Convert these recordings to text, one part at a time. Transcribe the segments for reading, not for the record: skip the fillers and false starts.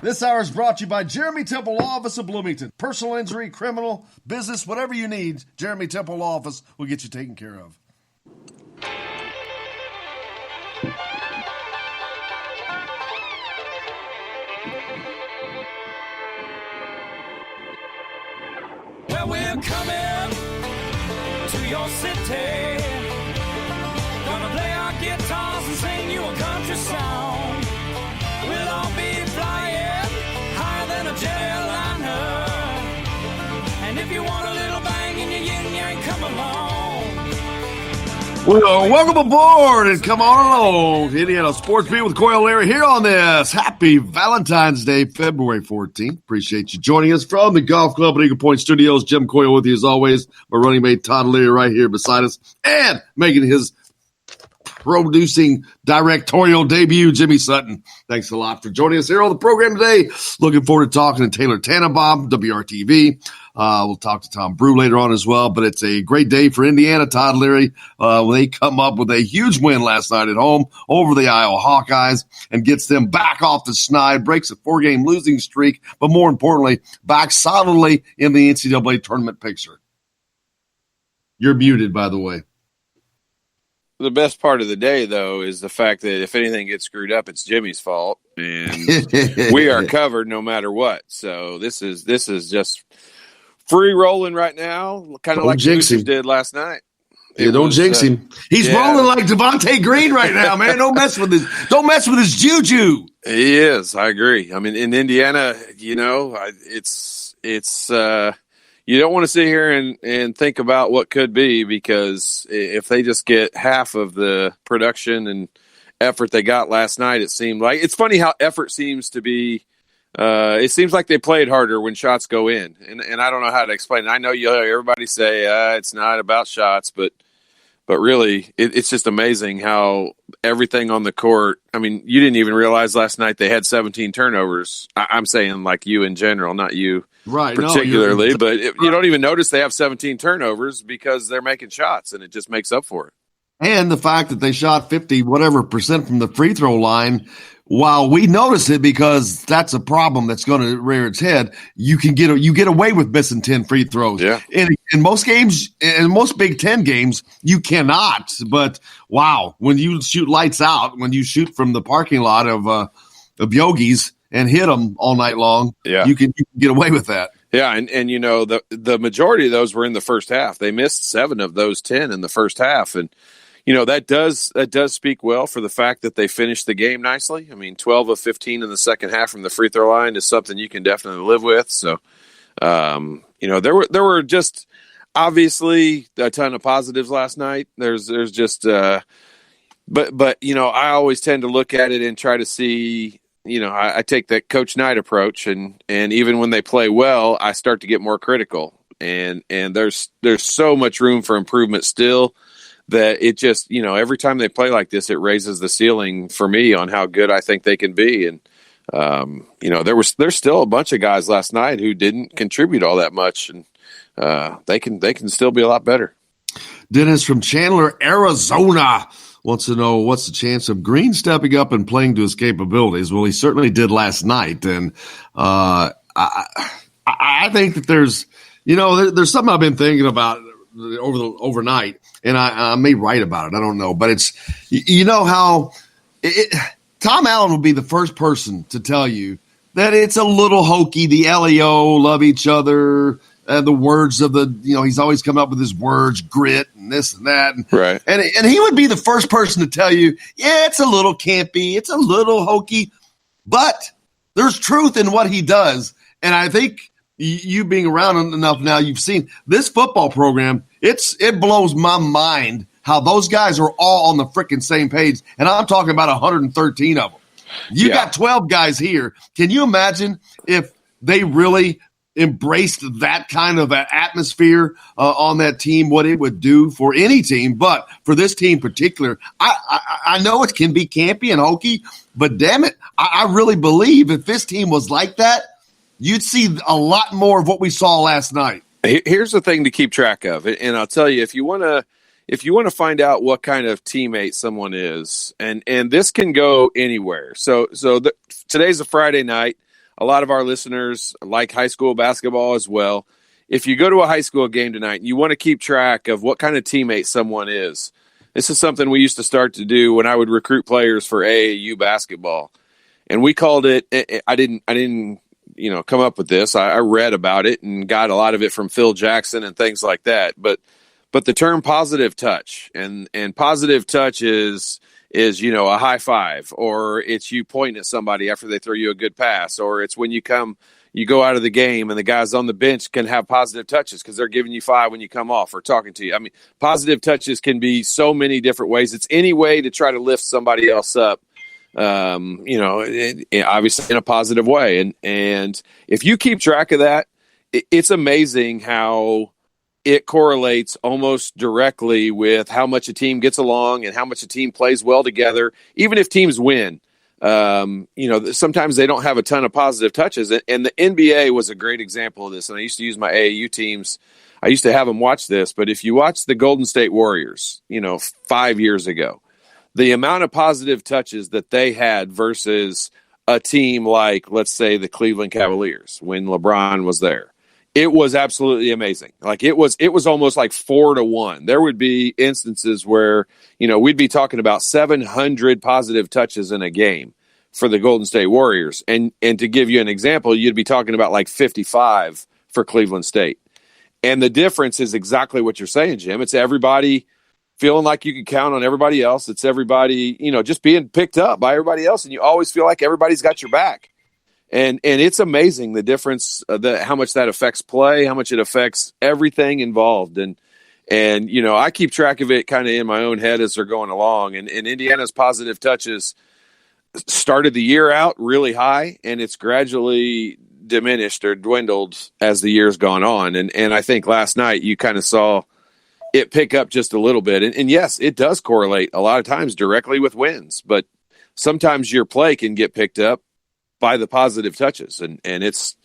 This hour is brought to you by Jeremy Temple Law Office of Bloomington. Personal injury, criminal, business, whatever you need, Jeremy Temple Law Office will get you taken care of. Well, we're coming to your city. Gonna play our guitars and sing you a country song. We'll all be flying higher than a jetliner. And if you want a little bang in your yin-yang, come along. Well, welcome aboard and come on along. Indiana Sports Beat with Coyle Larry here on this happy Valentine's Day, February 14th. Appreciate you joining us from the Golf Club at Eagle Point Studios. Jim Coyle with you as always. My running mate Todd Leary right here beside us and making his producing directorial debut, Jimmy Sutton. Thanks a lot for joining us here on the program today. Looking forward to talking to Taylor Tannenbaum, WRTV. We'll talk to Tom Brew later on as well, but it's a great day for Indiana. Todd Leary, when they come up with a huge win last night at home over the Iowa Hawkeyes and gets them back off the schneid, breaks a 4-game losing streak, but more importantly, back solidly in the NCAA tournament picture. You're muted, by the way. The best part of the day, though, is the fact that if anything gets screwed up, it's Jimmy's fault, and we are covered no matter what. So this is just free rolling right now, kind of like the Roosters did last night. Don't jinx him. He's rolling like Devontae Green right now, man. Don't mess with his juju. He is. I agree. I mean, in Indiana, it's you don't want to sit here and think about what could be, because if they just get half of the production and effort they got last night, it seemed like it's funny how effort seems to be. It seems like they played harder when shots go in, and I don't know how to explain it. I know you hear everybody say it's not about shots, but really it's just amazing how everything on the court. I mean, you didn't even realize last night they had 17 turnovers. I'm saying like you in general, not you. Right, particularly, but you don't even notice they have 17 turnovers because they're making shots, and it just makes up for it. And the fact that they shot 50% from the free throw line, while we notice it because that's a problem that's going to rear its head, you get away with missing 10 free throws. Yeah. In most games, in most Big Ten games, you cannot. But wow, when you shoot lights out, when you shoot from the parking lot of Yogi's and hit them all night long, you can get away with that. Yeah, and the majority of those were in the first half. They missed 7 of those 10 in the first half, and that does speak well for the fact that they finished the game nicely. I mean, 12 of 15 in the second half from the free throw line is something you can definitely live with. So, there were just obviously a ton of positives last night. There's just but I always tend to look at it and try to see. I take that Coach Knight approach, and even when they play well, I start to get more critical. And there's so much room for improvement still that it just, every time they play like this, it raises the ceiling for me on how good I think they can be. And, there's still a bunch of guys last night who didn't contribute all that much, and they can still be a lot better. Dennis from Chandler, Arizona wants to know what's the chance of Green stepping up and playing to his capabilities. Well, he certainly did last night. And I think that there's something I've been thinking about overnight, and I may write about it. I don't know. But it's, how Tom Allen will be the first person to tell you that it's a little hokey. The LEO love each other. The words of he's always coming up with his words, grit and this and that. Right. And he would be the first person to tell you, yeah, it's a little campy. It's a little hokey, but there's truth in what he does. And I think you being around enough now, you've seen this football program. It blows my mind how those guys are all on the freaking same page. And I'm talking about 113 of them. You got 12 guys here. Can you imagine if they really embraced that kind of atmosphere on that team, what it would do for any team, but for this team in particular? I know it can be campy and hokey, but damn it, I really believe if this team was like that, you'd see a lot more of what we saw last night. Here's the thing to keep track of, and I'll tell you, if you want to find out what kind of teammate someone is, and this can go anywhere. So today's a Friday night. a lot of our listeners like high school basketball as well. If you go to a high school game tonight and you want to keep track of what kind of teammate someone is, this is something we used to start to do when I would recruit players for AAU basketball. And we called it, I didn't come up with this. I read about it and got a lot of it from Phil Jackson and things like that. But the term positive touch and positive touch is a high five, or it's you pointing at somebody after they throw you a good pass, or it's when you go out of the game and the guys on the bench can have positive touches because they're giving you five when you come off or talking to you. I mean, positive touches can be so many different ways. It's any way to try to lift somebody else up, obviously in a positive way. And if you keep track of that, it's amazing how it correlates almost directly with how much a team gets along and how much a team plays well together, even if teams win. Sometimes they don't have a ton of positive touches. And the NBA was a great example of this. And I used to use my AAU teams. I used to have them watch this. But if you watch the Golden State Warriors, 5 years ago, the amount of positive touches that they had versus a team like, let's say, the Cleveland Cavaliers when LeBron was there, it was absolutely amazing. Like it was almost like 4-1. There would be instances where, we'd be talking about 700 positive touches in a game for the Golden State Warriors. And to give you an example, you'd be talking about like 55 for Cleveland State. And the difference is exactly what you're saying, Jim. It's everybody feeling like you can count on everybody else. It's everybody, just being picked up by everybody else. And you always feel like everybody's got your back. And it's amazing the difference, how much that affects play, how much it affects everything involved. And I keep track of it kind of in my own head as they're going along. And Indiana's positive touches started the year out really high, and it's gradually diminished or dwindled as the year's gone on. And I think last night you kind of saw it pick up just a little bit. And yes, it does correlate a lot of times directly with wins, but sometimes your play can get picked up by the positive touches. And it's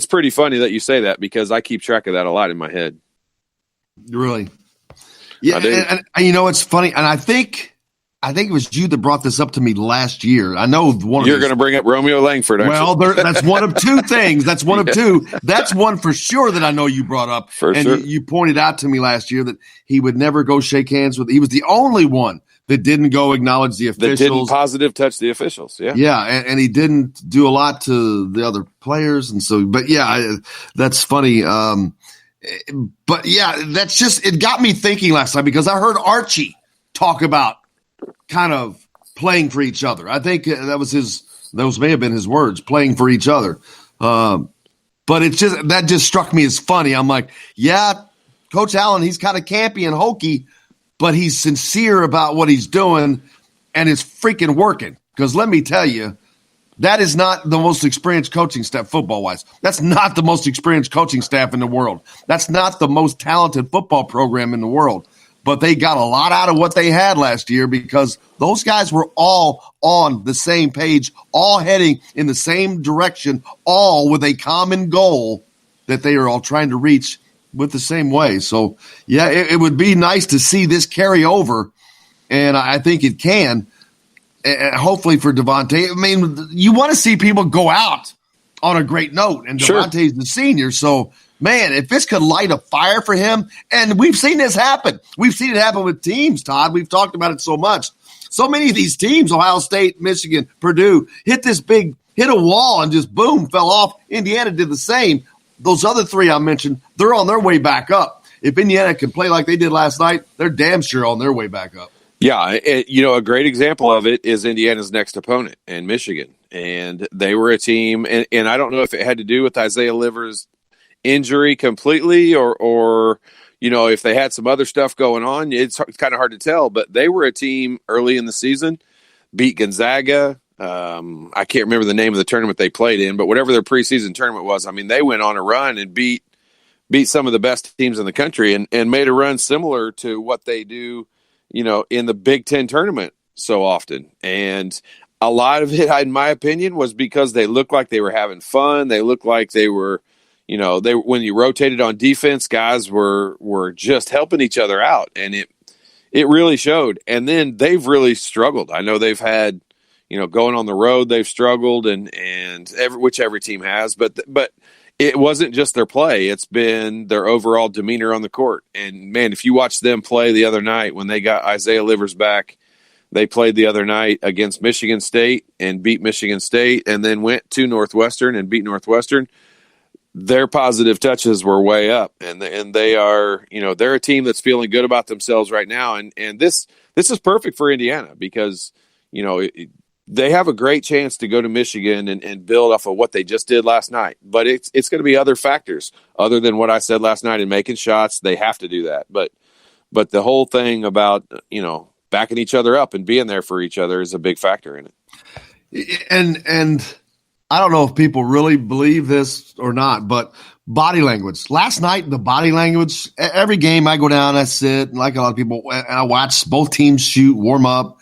pretty funny that you say that because I keep track of that a lot in my head. Really? Yeah. And it's funny. And I think it was you that brought this up to me last year. I know you're going to bring up Romeo Langford. Well, that's one of two things. That's one of two. That's one for sure that I know you brought up. For and sure. You pointed out to me last year that he would never go shake hands with. He was the only one that didn't go acknowledge the officials. That didn't positive touch the officials. Yeah. Yeah. And he didn't do a lot to the other players. And so, but yeah, that's funny. But yeah, that's just, it got me thinking last time because I heard Archie talk about kind of playing for each other. I think those may have been his words, playing for each other. But that just struck me as funny. I'm like, yeah, Coach Allen, he's kind of campy and hokey, but he's sincere about what he's doing and it's freaking working. Because let me tell you, that is not the most experienced coaching staff football-wise. That's not the most experienced coaching staff in the world. That's not the most talented football program in the world. But they got a lot out of what they had last year because those guys were all on the same page, all heading in the same direction, all with a common goal that they are all trying to reach with the same way. So, yeah, it would be nice to see this carry over, and I think it can, and hopefully for Devontae. I mean, you want to see people go out on a great note, and Devontae's the senior, so – man, if this could light a fire for him, and we've seen this happen. We've seen it happen with teams, Todd. We've talked about it so much. So many of these teams, Ohio State, Michigan, Purdue, hit a wall and just boom, fell off. Indiana did the same. Those other three I mentioned, they're on their way back up. If Indiana can play like they did last night, they're damn sure on their way back up. Yeah, a great example of it is Indiana's next opponent in Michigan. And they were a team, and I don't know if it had to do with Isaiah Livers' injury completely or if they had some other stuff going on. It's kind of hard to tell, but they were a team early in the season, beat Gonzaga. I can't remember the name of the tournament they played in, but whatever their preseason tournament was, I mean, they went on a run and beat some of the best teams in the country and made a run similar to what they do, in the Big Ten tournament so often. And a lot of it, in my opinion, was because they looked like they were having fun. They looked like they were, when you rotated on defense, guys were just helping each other out, and it really showed. And then they've really struggled. I know they've had, going on the road they've struggled, which every team has, but it wasn't just their play. It's been their overall demeanor on the court. And, man, if you watch them play the other night when they got Isaiah Livers back, they played the other night against Michigan State and beat Michigan State, and then went to Northwestern and beat Northwestern. Their positive touches were way up, and they are, they're a team that's feeling good about themselves right now. And this is perfect for Indiana because, they have a great chance to go to Michigan and build off of what they just did last night. But it's going to be other factors other than what I said last night and making shots. They have to do that. But the whole thing about, backing each other up and being there for each other is a big factor in it. And I don't know if people really believe this or not, but body language. Last night, the body language, every game I go down, I sit, like a lot of people, and I watch both teams shoot, warm up.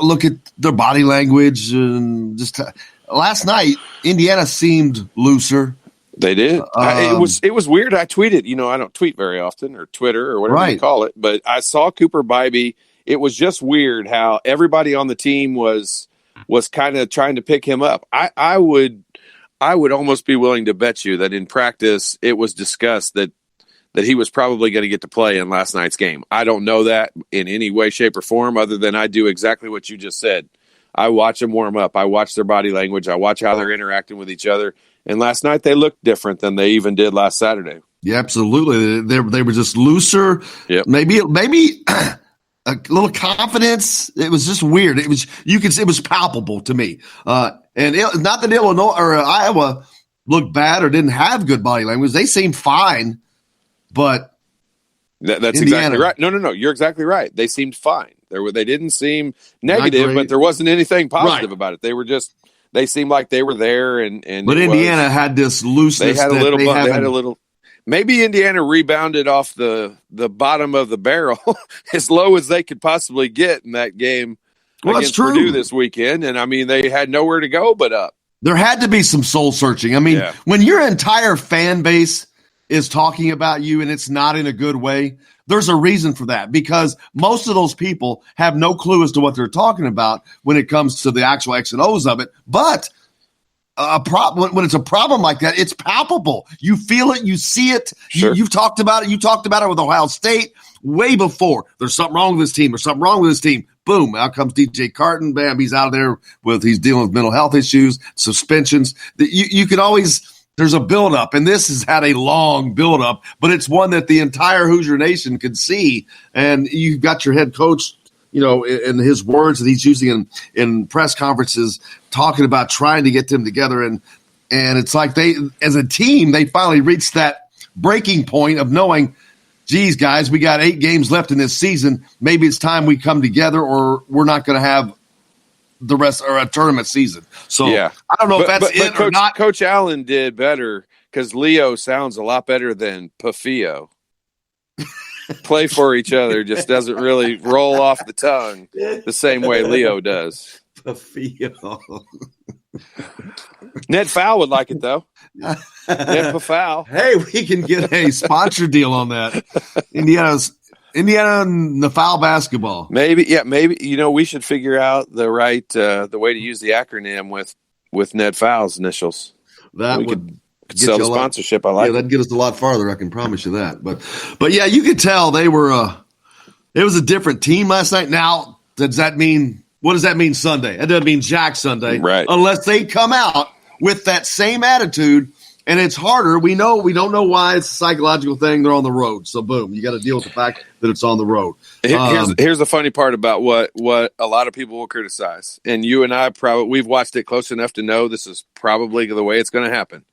Look at their body language, and last night Indiana seemed looser. They did. It was weird. I tweeted. I don't tweet very often, or Twitter, or whatever you call it. But I saw Cooper Bybee. It was just weird how everybody on the team was kind of trying to pick him up. I would almost be willing to bet you that in practice it was discussed that he was probably going to get to play in last night's game. I don't know that in any way, shape, or form other than I do exactly what you just said. I watch them warm up. I watch their body language. I watch how they're interacting with each other. And last night they looked different than they even did last Saturday. Yeah, absolutely. They were just looser. Yep. Maybe a little confidence. It was just weird. It was palpable to me. And not that Illinois or Iowa looked bad or didn't have good body language. They seemed fine. But that's Indiana, exactly right. No. You're exactly right. They seemed fine. They didn't seem negative, but there wasn't anything positive about it. They seemed like they were there. But Indiana had this looseness. They had a little. Maybe Indiana rebounded off the bottom of the barrel as low as they could possibly get in that game against Purdue this weekend. And I mean, they had nowhere to go but up. There had to be some soul searching. I mean, when your entire fan base is talking about you and it's not in a good way, there's a reason for that, because most of those people have no clue as to what they're talking about when it comes to the actual X and O's of it. But when it's a problem like that, it's palpable. You feel it, you see it. Sure. You've talked about it. You talked about it with Ohio State way before. There's something wrong with this team. There's something wrong with this team. Boom, out comes DJ Carton. Bam, he's out of there he's dealing with mental health issues, suspensions. You can always. There's a buildup, and this has had a long buildup, but it's one that the entire Hoosier Nation could see. And you've got your head coach, in his words that he's using in press conferences, talking about trying to get them together. And it's like they, as a team, they finally reached that breaking point of knowing, geez, guys, we got 8 games left in this season. Maybe it's time we come together, or we're not going to have the rest or a tournament season. So I don't know if that's it or not. Coach Allen did better because Leo sounds a lot better than Pafio. Play for each other just doesn't really roll off the tongue the same way Leo does. Pafio. Ned Fowl would like it though. Ned Pafal. Hey, we can get a sponsor deal on that. Indiana and the foul basketball. Maybe. We should figure out the right the way to use the acronym with Ned Fowl's initials. That could sell the sponsorship. I like. Yeah, that'd get us a lot farther. I can promise you that. But yeah, you could tell they were. It was a different team last night. Now, does that mean? What does that mean Sunday? That doesn't mean Jack Sunday, right? Unless they come out with that same attitude. And it's harder. We don't know why. It's a psychological thing. They're on the road. So, boom, you got to deal with the fact that it's on the road. Here's the funny part about what a lot of people will criticize. And you and I we've watched it close enough to know this is probably the way it's going to happen.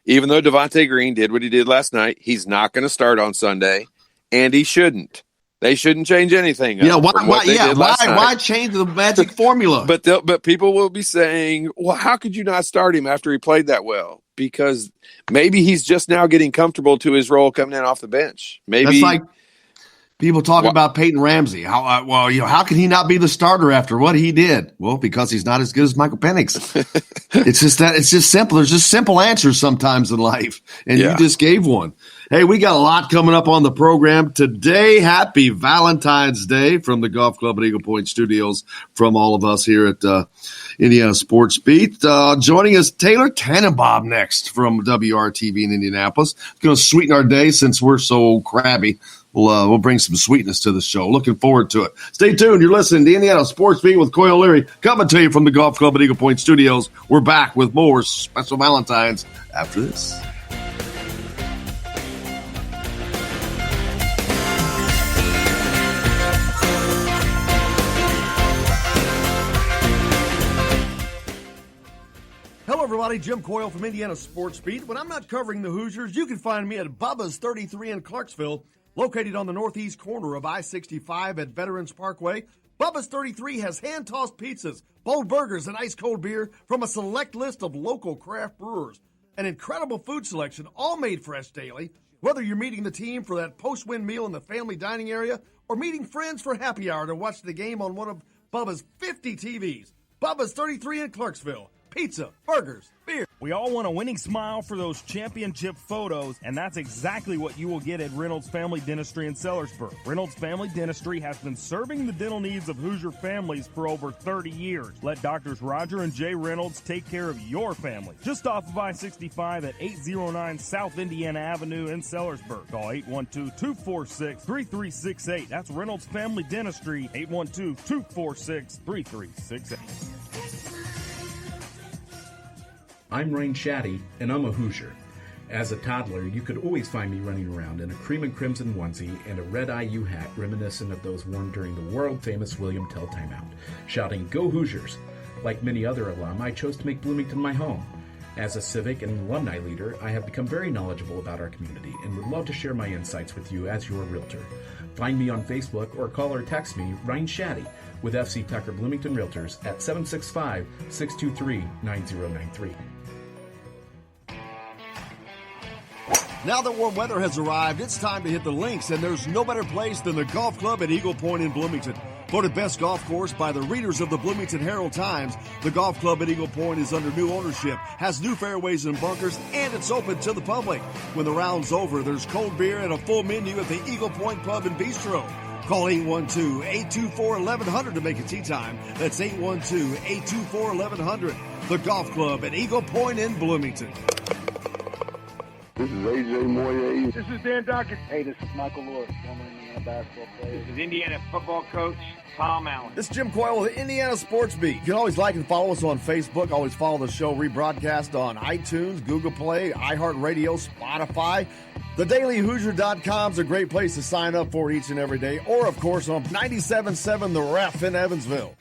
Even though Devontae Green did what he did last night, he's not going to start on Sunday, and he shouldn't. They shouldn't change anything. Yeah, why change the magic formula? But people will be saying, well, how could you not start him after he played that well? Because maybe he's just now getting comfortable to his role coming in off the bench. Maybe that's like people talking about Peyton Ramsey. How can he not be the starter after what he did? Well, because he's not as good as Michael Penix. It's just simple. There's just simple answers sometimes in life, and you just gave one. Hey, we got a lot coming up on the program today. Happy Valentine's Day from the Golf Club at Eagle Point Studios, from all of us here at Indiana Sports Beat. Joining us, Taylor Tannenbaum next from WRTV in Indianapolis. Going to sweeten our day since we're so crabby. We'll bring some sweetness to the show. Looking forward to it. Stay tuned. You're listening to Indiana Sports Beat with Coyle Leary, coming to you from the Golf Club at Eagle Point Studios. We're back with more special Valentines after this. Hello, everybody. Jim Coyle from Indiana Sports Beat. When I'm not covering the Hoosiers, you can find me at Bubba's 33 in Clarksville, located on the northeast corner of I-65 at Veterans Parkway. Bubba's 33 has hand-tossed pizzas, bold burgers, and ice-cold beer from a select list of local craft brewers. An incredible food selection, all made fresh daily. Whether you're meeting the team for that post-win meal in the family dining area or meeting friends for happy hour to watch the game on one of Bubba's 50 TVs. Bubba's 33 in Clarksville. Pizza, burgers, beer. We all want a winning smile for those championship photos, and that's exactly what you will get at Reynolds Family Dentistry in Sellersburg. Reynolds Family Dentistry has been serving the dental needs of Hoosier families for over 30 years. Let Doctors Roger and Jay Reynolds take care of your family. Just off of I-65 at 809 South Indiana Avenue in Sellersburg. Call 812-246-3368. That's Reynolds Family Dentistry, 812-246-3368. I'm Ryan Shaddy, and I'm a Hoosier. As a toddler, you could always find me running around in a cream and crimson onesie and a red IU hat reminiscent of those worn during the world-famous William Tell timeout, shouting, "Go Hoosiers!" Like many other alum, I chose to make Bloomington my home. As a civic and alumni leader, I have become very knowledgeable about our community and would love to share my insights with you as your realtor. Find me on Facebook or call or text me, Ryan Shaddy, with FC Tucker Bloomington Realtors at 765-623-9093. Now that warm weather has arrived, it's time to hit the links, and there's no better place than the Golf Club at Eagle Point in Bloomington. Voted best golf course by the readers of the Bloomington Herald-Times, the Golf Club at Eagle Point is under new ownership, has new fairways and bunkers, and it's open to the public. When the round's over, there's cold beer and a full menu at the Eagle Point Pub and Bistro. Call 812-824-1100 to make a tee time. That's 812-824-1100. The Golf Club at Eagle Point in Bloomington. This is A.J. Moye. This is Dan Dockett. Hey, this is Michael Lewis, former Indiana basketball player. This is Indiana football coach Tom Allen. This is Jim Coyle with the Indiana Sports Beat. You can always like and follow us on Facebook. Always follow the show rebroadcast on iTunes, Google Play, iHeartRadio, Spotify. TheDailyHoosier.com is a great place to sign up for each and every day. Or, of course, on 97.7 The Ref in Evansville.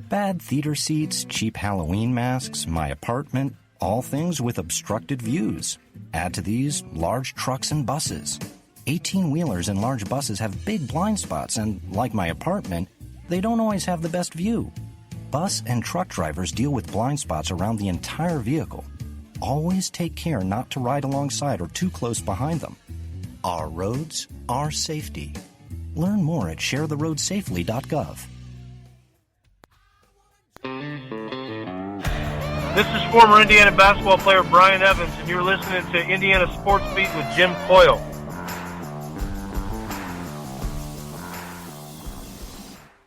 Bad theater seats, cheap Halloween masks, my apartment, all things with obstructed views. Add to these large trucks and buses. 18-wheelers and large buses have big blind spots, and like my apartment, they don't always have the best view. Bus and truck drivers deal with blind spots around the entire vehicle. Always take care not to ride alongside or too close behind them. Our roads, our safety. Learn more at sharetheroadsafely.gov. This is former Indiana basketball player Brian Evans, and you're listening to Indiana Sports Beat with Jim Coyle.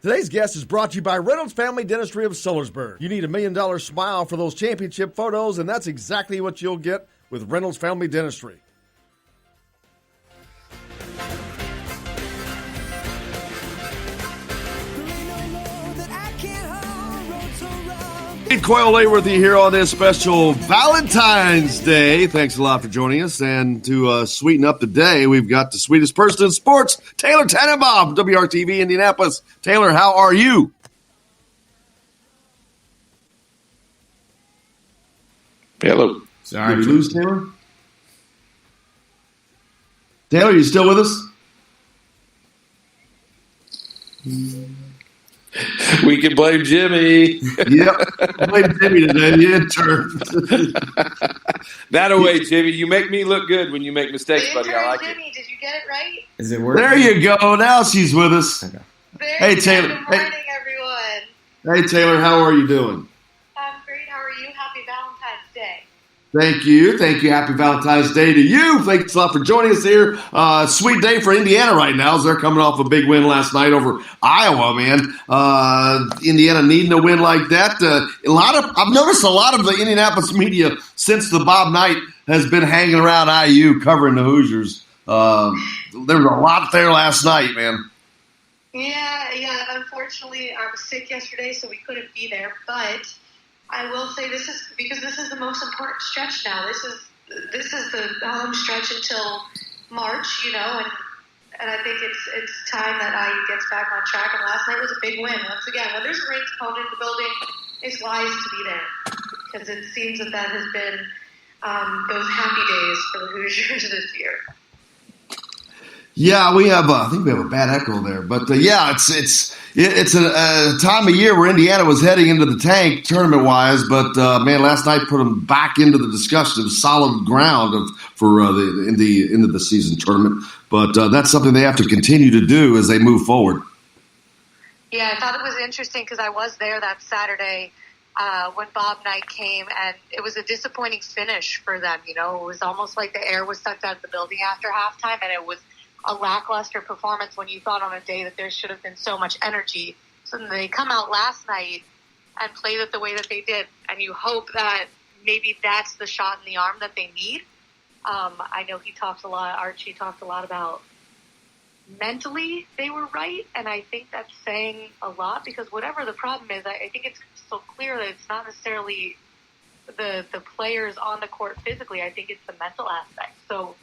Today's guest is brought to you by Reynolds Family Dentistry of Sellersburg. You need $1 million smile for those championship photos, and that's exactly what you'll get with Reynolds Family Dentistry. Coyle Lay with you here on this special Valentine's Day. Thanks a lot for joining us. And to sweeten up the day, we've got the sweetest person in sports, Taylor Tannenbaum, WRTV Indianapolis. Taylor, how are you? Hello. Sorry, did we lose Taylor? Taylor, you still with us? We can blame Jimmy. Yep. Blame Jimmy today, the intern. That away, Jimmy. You make me look good when you make mistakes, buddy. I like Jimmy, did you get it right? Is it working? There you go. Now she's with us. Okay. Hey, Taylor. Good morning, everyone. Hey, Taylor. How are you doing? I'm great. How are you? Happy Valentine's Day. Thank you. Happy Valentine's Day to you. Thanks a lot for joining us here. Sweet day for Indiana right now as they're coming off a big win last night over Iowa, man. Indiana needing a win like that. I've noticed a lot of the Indianapolis media since the Bob Knight has been hanging around IU covering the Hoosiers. There was a lot there last night, man. Yeah. Unfortunately, I was sick yesterday, so we couldn't be there. But I will say this is the most important stretch now. This is the home stretch until March, and I think it's time that IU gets back on track. And last night was a big win. Once again, when there's a ranked opponent in the building, it's wise to be there because it seems that has been those happy days for the Hoosiers this year. Yeah, I think we have a bad echo there, but it's a time of year where Indiana was heading into the tank tournament wise, but man, last night put them back into the discussion of solid ground for the end of the season tournament. But that's something they have to continue to do as they move forward. Yeah, I thought it was interesting because I was there that Saturday when Bob Knight came, and it was a disappointing finish for them. It was almost like the air was sucked out of the building after halftime, and it was a lackluster performance when you thought on a day that there should have been so much energy. So they come out last night and played it the way that they did, and you hope that maybe that's the shot in the arm that they need. I know Archie talked a lot about mentally they were right, and I think that's saying a lot because whatever the problem is, I think it's so clear that it's not necessarily the players on the court physically. I think it's the mental aspect. So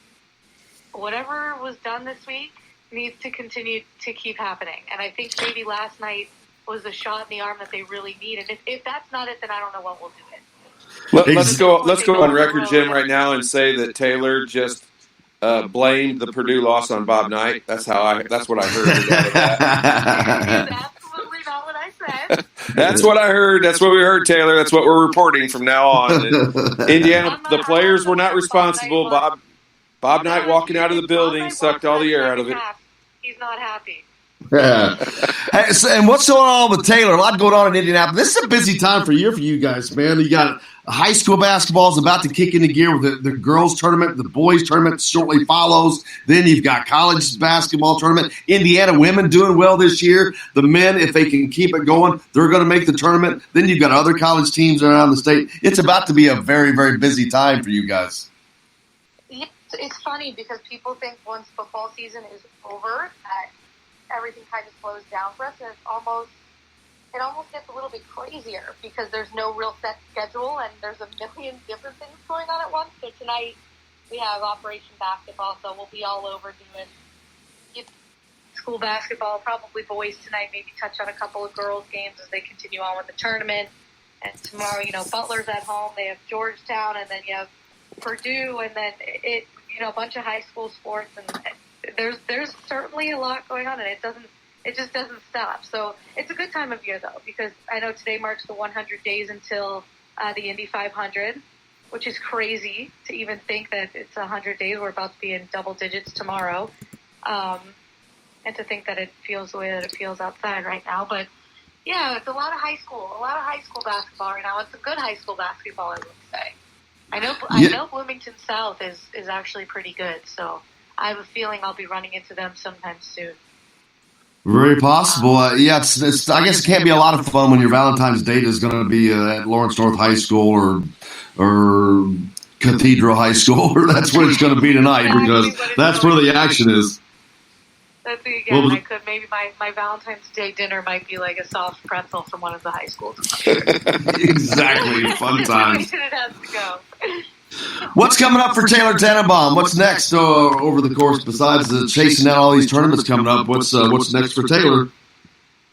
whatever was done this week needs to continue to keep happening. And I think maybe last night was the shot in the arm that they really need. And if that's not it, then I don't know what will do it. Let's go on record, Jim, right now and say that Taylor just blamed the Purdue loss on Bob Knight. That's what I heard. That's absolutely not what I said. That's what I heard. That's what we heard, Taylor. That's what we're reporting from now on. And Indiana, the players were not responsible. Bob Knight walking out of the building sucked all the air out of it. He's not happy. Yeah. Hey, and what's going on with Taylor? A lot going on in Indianapolis. This is a busy time for you guys, man. You got high school basketball is about to kick into gear with the girls tournament. The boys tournament shortly follows. Then you've got college basketball tournament. Indiana women doing well this year. The men, if they can keep it going, they're going to make the tournament. Then you've got other college teams around the state. It's about to be a very, very busy time for you guys. It's funny because people think once football season is over that everything kind of slows down for us, and it almost gets a little bit crazier because there's no real set schedule and there's a million different things going on at once. So tonight we have Operation Basketball, so we'll be all over doing school basketball, probably boys tonight, maybe touch on a couple of girls games as they continue on with the tournament. And tomorrow, Butler's at home, they have Georgetown, and then you have Purdue, and then a bunch of high school sports, and there's certainly a lot going on, and it just doesn't stop. So it's a good time of year though, because I know today marks the 100 days until the Indy 500, which is crazy to even think that it's 100 days. We're about to be in double digits tomorrow, and to think that it feels the way that it feels outside right now. But yeah, it's a lot of high school basketball right now. It's a good high school basketball, I would say. I know Bloomington South is actually pretty good, so I have a feeling I'll be running into them sometime soon. Very possible. I guess it can't be a lot of fun when your Valentine's date is going to be at Lawrence North High School or Cathedral High School, or that's where it's going to be tonight because that's where the action is. That's again. I could maybe my Valentine's Day dinner might be like a soft pretzel from one of the high schools. Exactly, fun times. It has to go. What's coming up for Taylor Tannenbaum? What's next over the course besides chasing down all these tournaments coming up? What's next for Taylor?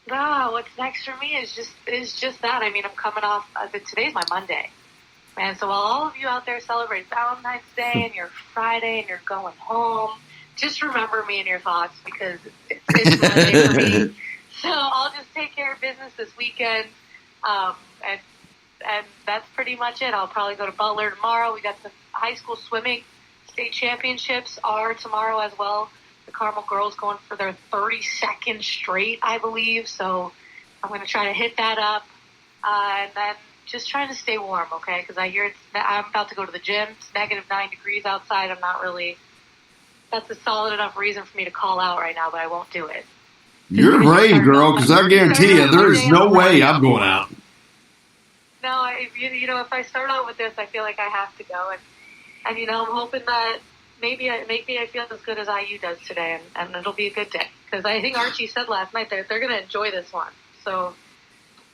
What's next for me is just that. I mean, I'm coming off. Today's my Monday, man. So while all of you out there celebrate Valentine's Day and your Friday and you're going home, just remember me in your thoughts because it's Monday for me. So I'll just take care of business this weekend, and that's pretty much it. I'll probably go to Butler tomorrow. We got the high school swimming state championships are tomorrow as well. The Carmel girls going for their 32nd straight, I believe. So I'm going to try to hit that up, and then just trying to stay warm, okay? Because I hear I'm about to go to the gym. It's -9 degrees outside. I'm not really. That's a solid enough reason for me to call out right now, but I won't do it. You're brave, girl, because I guarantee you there is no way I'm going out. No, if I start out with this, I feel like I have to go, and I'm hoping that maybe I feel as good as IU does today, and it'll be a good day, because I think Archie said last night that they're going to enjoy this one, so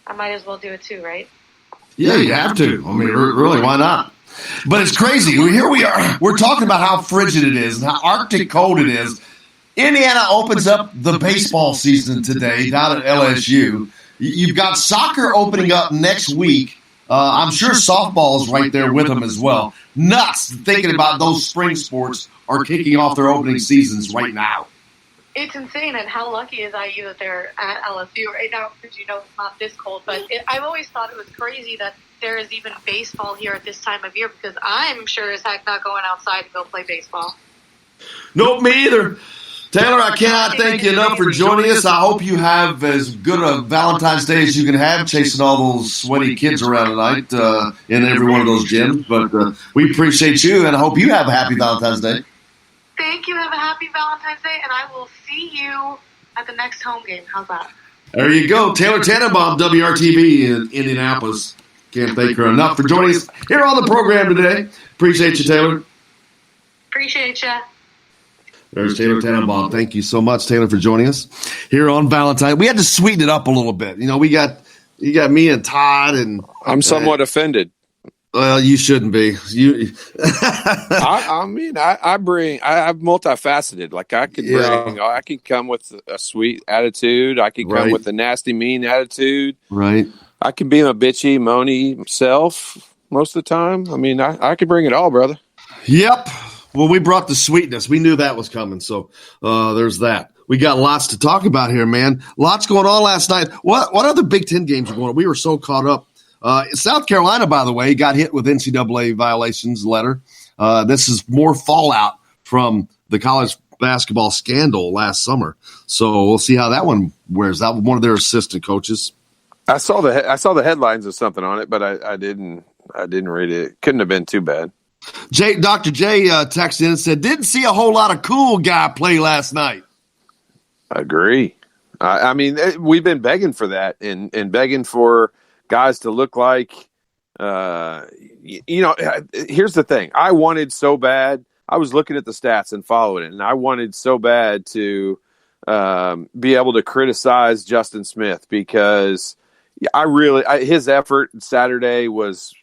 I might as well do it too, right? Yeah, you have to. I mean, really, why not? But it's crazy. Here we are. We're talking about how frigid it is and how Arctic cold it is. Indiana opens up the baseball season today down at LSU. You've got soccer opening up next week. I'm sure softball is right there with them as well. Nuts thinking about those spring sports are kicking off their opening seasons right now. It's insane, and how lucky is IU that they're at LSU right now, because it's not this cold. But I've always thought it was crazy that there is even baseball here at this time of year, because I'm sure as heck not going outside to go play baseball. Nope, me either. Taylor, I cannot thank you enough for joining us. I hope you have as good a Valentine's Day as you can have, chasing all those sweaty kids around tonight in every one of those gyms. But we appreciate you, and I hope you have a happy Valentine's Day. Thank you. Have a happy Valentine's Day, and I will see you at the next home game. How's that? There you go. Taylor Tannenbaum, WRTV in Indianapolis. Can't thank her enough for joining us here on the program today. Appreciate you, Taylor. Appreciate you. There's Taylor Tannenbaum. Thank you so much, Taylor, for joining us here on Valentine. We had to sweeten it up a little bit. You got me and Todd, and I'm somewhat offended. Well, you shouldn't be. I'm multifaceted. Like I could come with a sweet attitude. I could come with a nasty, mean attitude. Right. I can be my bitchy, moany self most of the time. I mean, I could bring it all, brother. Yep. Well, we brought the sweetness. We knew that was coming. So there's that. We got lots to talk about here, man. Lots going on last night. What other Big Ten games were going on? We were so caught up. South Carolina, by the way, got hit with NCAA violations letter. This is more fallout from the college basketball scandal last summer. So we'll see how that one wears out. One of their assistant coaches. I saw the headlines of something on it, but I didn't read it. It couldn't have been too bad. Dr. J texted in and said, didn't see a whole lot of cool guy play last night. Agree. I mean, we've been begging for that and begging for guys to look like, here's the thing. I wanted so bad. I was looking at the stats and following it, and I wanted so bad to be able to criticize Justin Smith, because his effort Saturday was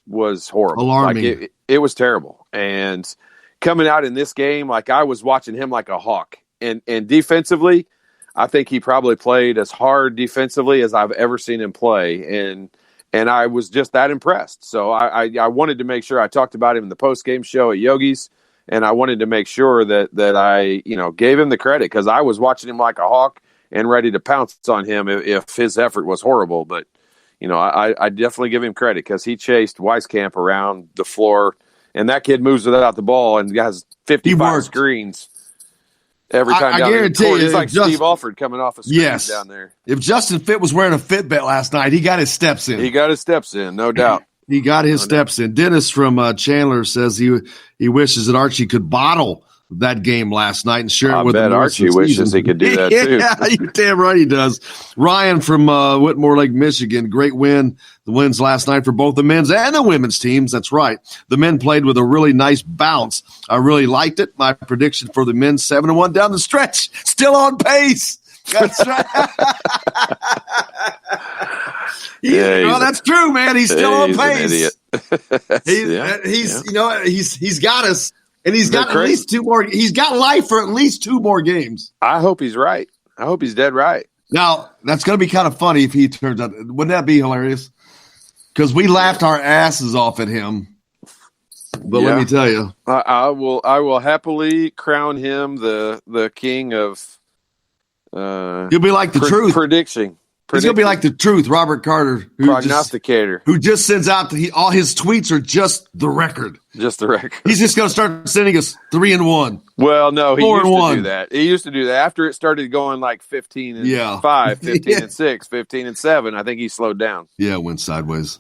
horrible. Alarming. Like it was terrible. And coming out in this game, like I was watching him like a hawk. And defensively, I think he probably played as hard defensively as I've ever seen him play. And I was just that impressed. So I wanted to make sure I talked about him in the post-game show at Yogi's, and I wanted to make sure that I gave him the credit, because I was watching him like a hawk and ready to pounce on him if his effort was horrible. But I definitely give him credit, because he chased Weiskamp around the floor, and that kid moves without the ball and has 55 screens every time. I guarantee you, he's like Steve Alford coming off a screen down there. If Justin Fitt was wearing a Fitbit last night, he got his steps in. He got his steps in, no doubt. He got his steps in. Dennis from Chandler says he wishes that Archie could bottle that game last night and share it with I bet Archie wishes he could do that too. Yeah, you're damn right he does. Ryan from Whitmore Lake, Michigan. Great win. The wins last night for both the men's and the women's teams. That's right. The men played with a really nice bounce. I really liked it. My prediction for the men, 7-1 down the stretch. Still on pace. That's right. That's true, man. He's still on pace. He's got us. And he's got at least 2 more. He's got life for at least 2 more games. I hope he's right. I hope he's dead right. Now, that's going to be kind of funny if he turns out. Wouldn't that be hilarious? Because we laughed our asses off at him. But let me tell you, I will happily crown him the king of. He'll be like the truth prediction. He's going to be like the truth, Robert Carter. Prognosticator. Who just sends out all his tweets are just the record. Just the record. He's just going to start sending us 3-1. Well, no, he used 4-1. to do that. He used to do that. After it started going like 15-5, 15-6, 15-7, I think he slowed down. Yeah, it went sideways.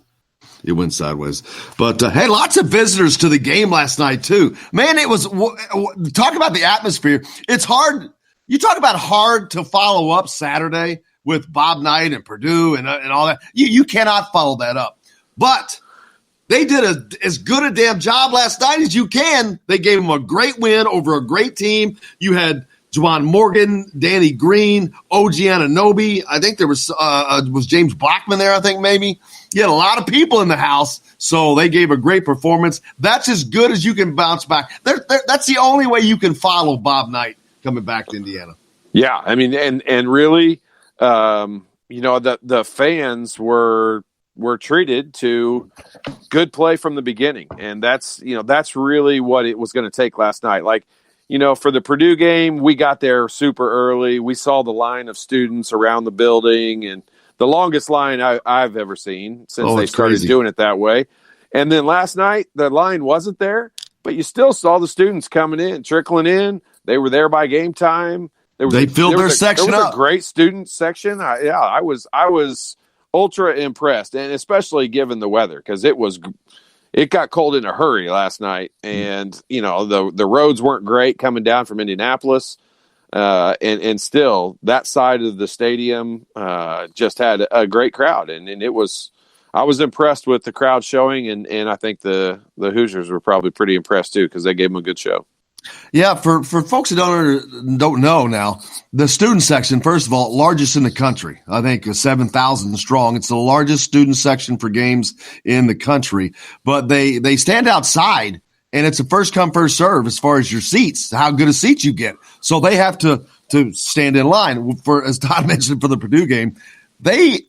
It went sideways. But, hey, lots of visitors to the game last night, too. Man, it was talk about the atmosphere. It's hard. You talk about hard to follow up Saturday with Bob Knight and Purdue and all that. You cannot follow that up. But they did as good a damn job last night as you can. They gave them a great win over a great team. You had Juwan Morgan, Danny Green, OG Anunoby. I think there was James Blackman there, I think maybe. You had a lot of people in the house, so they gave a great performance. That's as good as you can bounce back. That's the only way you can follow Bob Knight coming back to Indiana. Yeah, I mean, and really, the fans were treated to good play from the beginning, and that's really what it was going to take last night. Like, for the Purdue game, we got there super early. We saw the line of students around the building, and the longest line I've ever seen since they started doing it that way. And then last night, the line wasn't there, but you still saw the students coming in, trickling in. They were there by game time. They filled their section up. There was a great student section. I was ultra impressed, and especially given the weather, because it got cold in a hurry last night, and the roads weren't great coming down from Indianapolis. And still, that side of the stadium just had a great crowd, and I was impressed with the crowd showing, and I think the Hoosiers were probably pretty impressed too, because they gave them a good show. Yeah, for folks who don't know now, the student section, first of all, largest in the country. I think 7,000 strong. It's the largest student section for games in the country. But they stand outside. And it's a first come, first serve as far as your seats, how good a seat you get. So they have to stand in line. As Todd mentioned for the Purdue game, they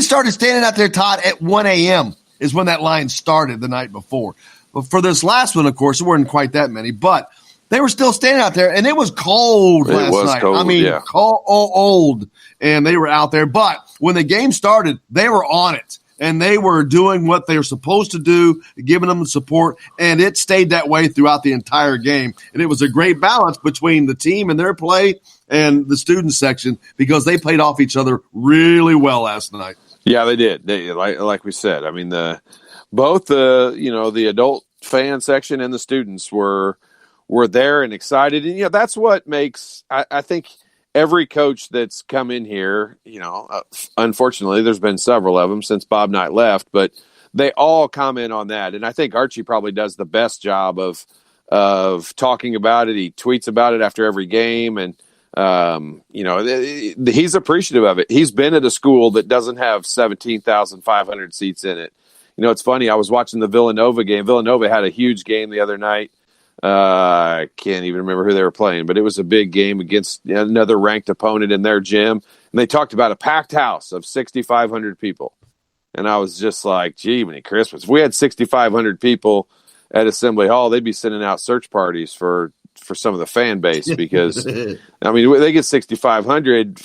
started standing out there, Todd, at 1 a.m. is when that line started the night before. But for this last one, of course, there weren't quite that many, but they were still standing out there, and it was cold last night. Cold, I mean, cold, and they were out there. But when the game started, they were on it. And they were doing what they were supposed to do, giving them the support, and it stayed that way throughout the entire game. And it was a great balance between the team and their play and the student section, because they played off each other really well last night. Yeah, they did. Like we said, I mean, both the adult fan section and the students were there and excited, and that's what makes I think every coach that's come in here, unfortunately, there's been several of them since Bob Knight left, but they all comment on that. And I think Archie probably does the best job of talking about it. He tweets about it after every game. And, he's appreciative of it. He's been at a school that doesn't have 17,500 seats in it. It's funny. I was watching the Villanova game. Villanova had a huge game the other night. I can't even remember who they were playing, but it was a big game against another ranked opponent in their gym. And they talked about a packed house of 6,500 people. And I was just like, gee, many Christmas. If we had 6,500 people at Assembly Hall, they'd be sending out search parties for some of the fan base, because I mean, they get 6,500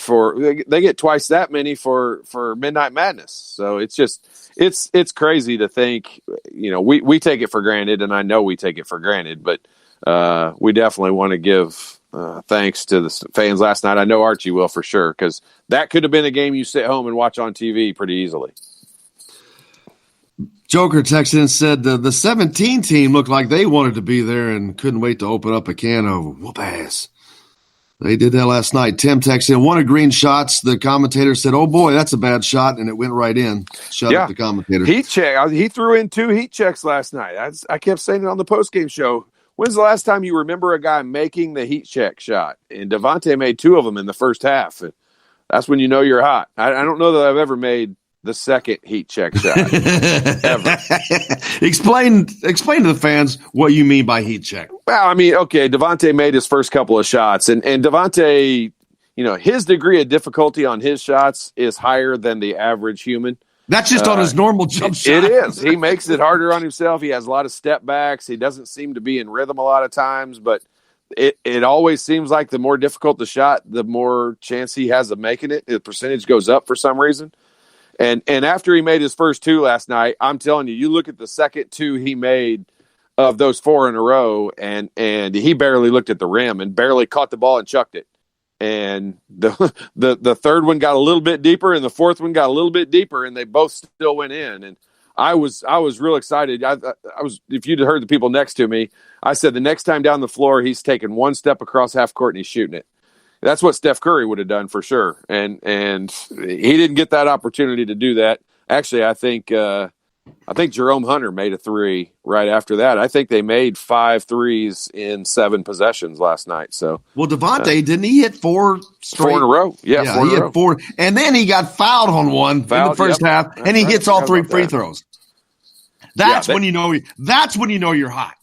they get twice that many for Midnight Madness. So it's crazy to think, we take it for granted, and I know we take it for granted, but we definitely want to give thanks to the fans last night. I know Archie will for sure, because that could have been a game you sit home and watch on TV pretty easily. Joker texted and said the 17 team looked like they wanted to be there and couldn't wait to open up a can of whoop ass. They did that last night. Tim texted in one of Green's shots. The commentator said, "Oh boy, that's a bad shot," and it went right in. Shut up, the commentator. Heat check. He threw in 2 heat checks last night. I kept saying it on the postgame show. When's the last time you remember a guy making the heat check shot? And Devontae made 2 of them in the first half. And that's when you know you're hot. I don't know that I've ever made the second heat check shot ever. Explain to the fans what you mean by heat check. Well, I mean, okay, Devontae made his first couple of shots, and Devontae, his degree of difficulty on his shots is higher than the average human. That's just on his normal jump shot. It is. He makes it harder on himself. He has a lot of step backs. He doesn't seem to be in rhythm a lot of times, but it always seems like the more difficult the shot, the more chance he has of making it. The percentage goes up for some reason. And after he made his first 2 last night, I'm telling you look at the second 2 he made of those 4 in a row, and he barely looked at the rim and barely caught the ball and chucked it. And the third one got a little bit deeper, and the fourth one got a little bit deeper, and they both still went in. And I was real excited. I was, if you'd heard the people next to me, I said the next time down the floor, he's taking one step across half court and he's shooting it. That's what Steph Curry would have done for sure. And he didn't get that opportunity to do that. Actually, I think Jerome Hunter made a three right after that. I think they made 5 threes in 7 possessions last night. So, well, Devontae, didn't he hit 4 straight? 4 in a row? Yeah, 4 he in a row. hit 4. And then he got fouled on one in the first half, and he hits all 3 free throws. That's when you know. That's when you know you're hot.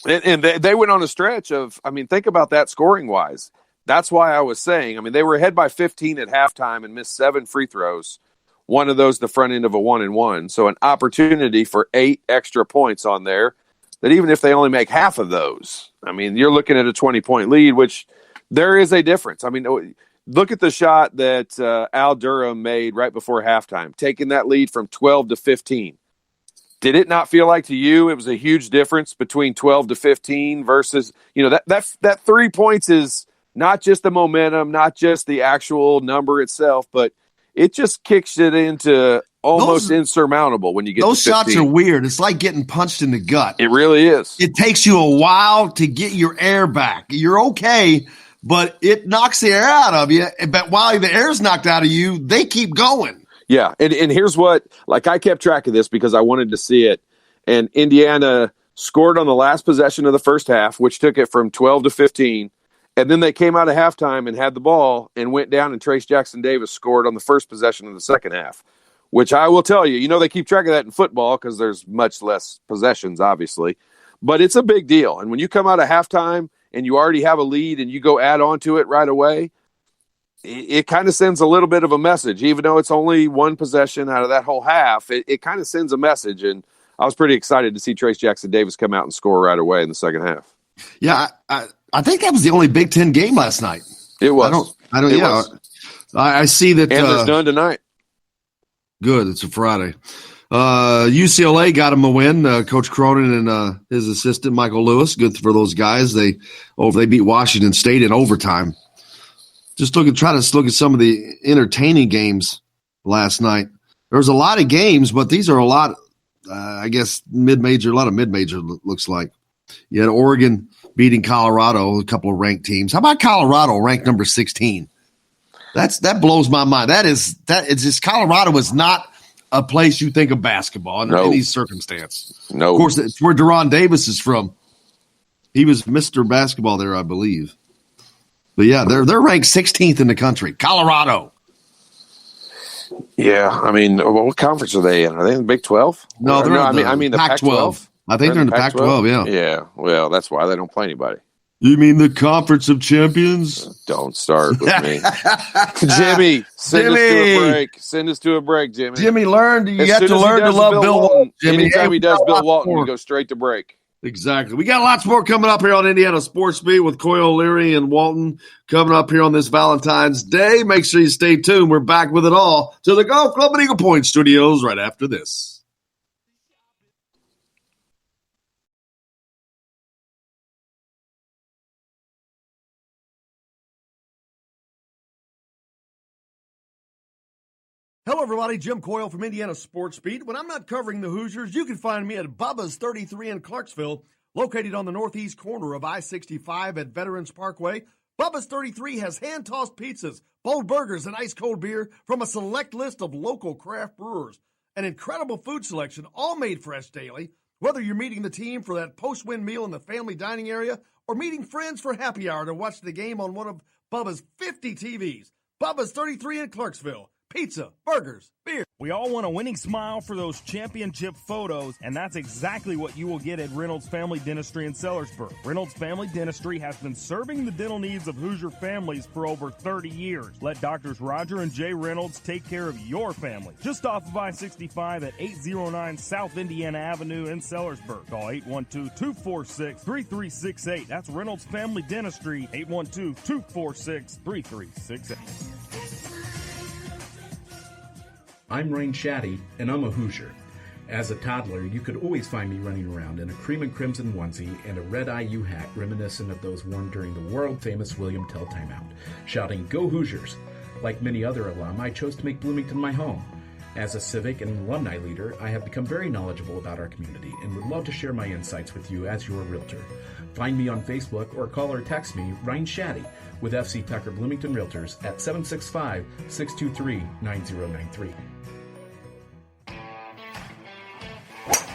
And they went on a stretch of, I mean, think about that scoring wise. That's why I was saying, I mean, they were ahead by 15 at halftime and missed 7 free throws. One of those the front end of a 1-and-1. So an opportunity for 8 extra points on there that even if they only make half of those, I mean, you're looking at a 20-point lead, which there is a difference. I mean, look at the shot that Al Durham made right before halftime, taking that lead from 12 to 15. Did it not feel like to you it was a huge difference between 12 to 15 versus, you know, that 3 points is not just the momentum, not just the actual number itself, but it just kicks it into almost insurmountable when you get those to 15. shots are weird. It's like getting punched in the gut. It really is. It takes you a while to get your air back. You're okay, but it knocks the air out of you. But while the air's knocked out of you, they keep going. Yeah, and here's what, like I kept track of this because I wanted to see it. And Indiana scored on the last possession of the first half, which took it from 12 to 15. And then they came out of halftime and had the ball and went down, and Trace Jackson-Davis scored on the first possession of the second half, which I will tell you, you know, they keep track of that in football because there's much less possessions, obviously. But it's a big deal. And when you come out of halftime and you already have a lead and you go add on to it right away, it kind of sends a little bit of a message. Even though it's only one possession out of that whole half, it kind of sends a message. And I was pretty excited to see Trace Jackson-Davis come out and score right away in the second half. Yeah, I think that was the only Big Ten game last night. It was. I don't. Yeah, I see that. And there's none tonight. Good. It's a Friday. UCLA got him a win. Coach Cronin and his assistant Michael Lewis. Good for those guys. They beat Washington State in overtime. Try to look at some of the entertaining games last night. There was a lot of games, but these are a lot. I guess mid-major. A lot of mid-major looks like. You had Oregon beating Colorado, a couple of ranked teams. How about Colorado ranked number 16? That blows my mind. It's just Colorado is not a place you think of basketball under any circumstance. No. Of course, it's where Deron Davis is from. He was Mr. Basketball there, I believe. But yeah, they're ranked 16th in the country. Colorado. Yeah, I mean, what conference are they in? Are they in the Big 12? No, they're I mean the Pac-12. I think they're in the Pac-12, yeah. Yeah, well, that's why they don't play anybody. You mean the Conference of Champions? Don't start with me. Jimmy, send us to a break. Send us to a break, Jimmy. Jimmy, you have to learn to love Bill Walton. Jimmy, anytime he does Bill Walton, we go straight to break. Exactly. We got lots more coming up here on Indiana Sports Beat with Coyle O'Leary and Walton coming up here on this Valentine's Day. Make sure you stay tuned. We're back with it all to the Golf Club and Eagle Point Studios right after this. Hello, everybody. Jim Coyle from Indiana Sports Beat. When I'm not covering the Hoosiers, you can find me at Bubba's 33 in Clarksville, located on the northeast corner of I-65 at Veterans Parkway. Bubba's 33 has hand-tossed pizzas, bold burgers, and ice-cold beer from a select list of local craft brewers. An incredible food selection, all made fresh daily. Whether you're meeting the team for that post-win meal in the family dining area or meeting friends for happy hour to watch the game on one of Bubba's 50 TVs. Bubba's 33 in Clarksville. Pizza, burgers, beer. We all want a winning smile for those championship photos, and that's exactly what you will get at Reynolds Family Dentistry in Sellersburg. Reynolds Family Dentistry has been serving the dental needs of Hoosier families for over 30 years. Let Doctors Roger and Jay Reynolds take care of your family. Just off of I-65 at 809 South Indiana Avenue in Sellersburg. Call 812-246-3368. That's Reynolds Family Dentistry, 812-246-3368. I'm Rain Shaddy, and I'm a Hoosier. As a toddler, you could always find me running around in a cream and crimson onesie and a red IU hat reminiscent of those worn during the world-famous William Tell timeout, shouting, "Go Hoosiers!" Like many other alum, I chose to make Bloomington my home. As a civic and alumni leader, I have become very knowledgeable about our community and would love to share my insights with you as your realtor. Find me on Facebook or call or text me, Ryan Shaddy, with FC Tucker Bloomington Realtors at 765-623-9093.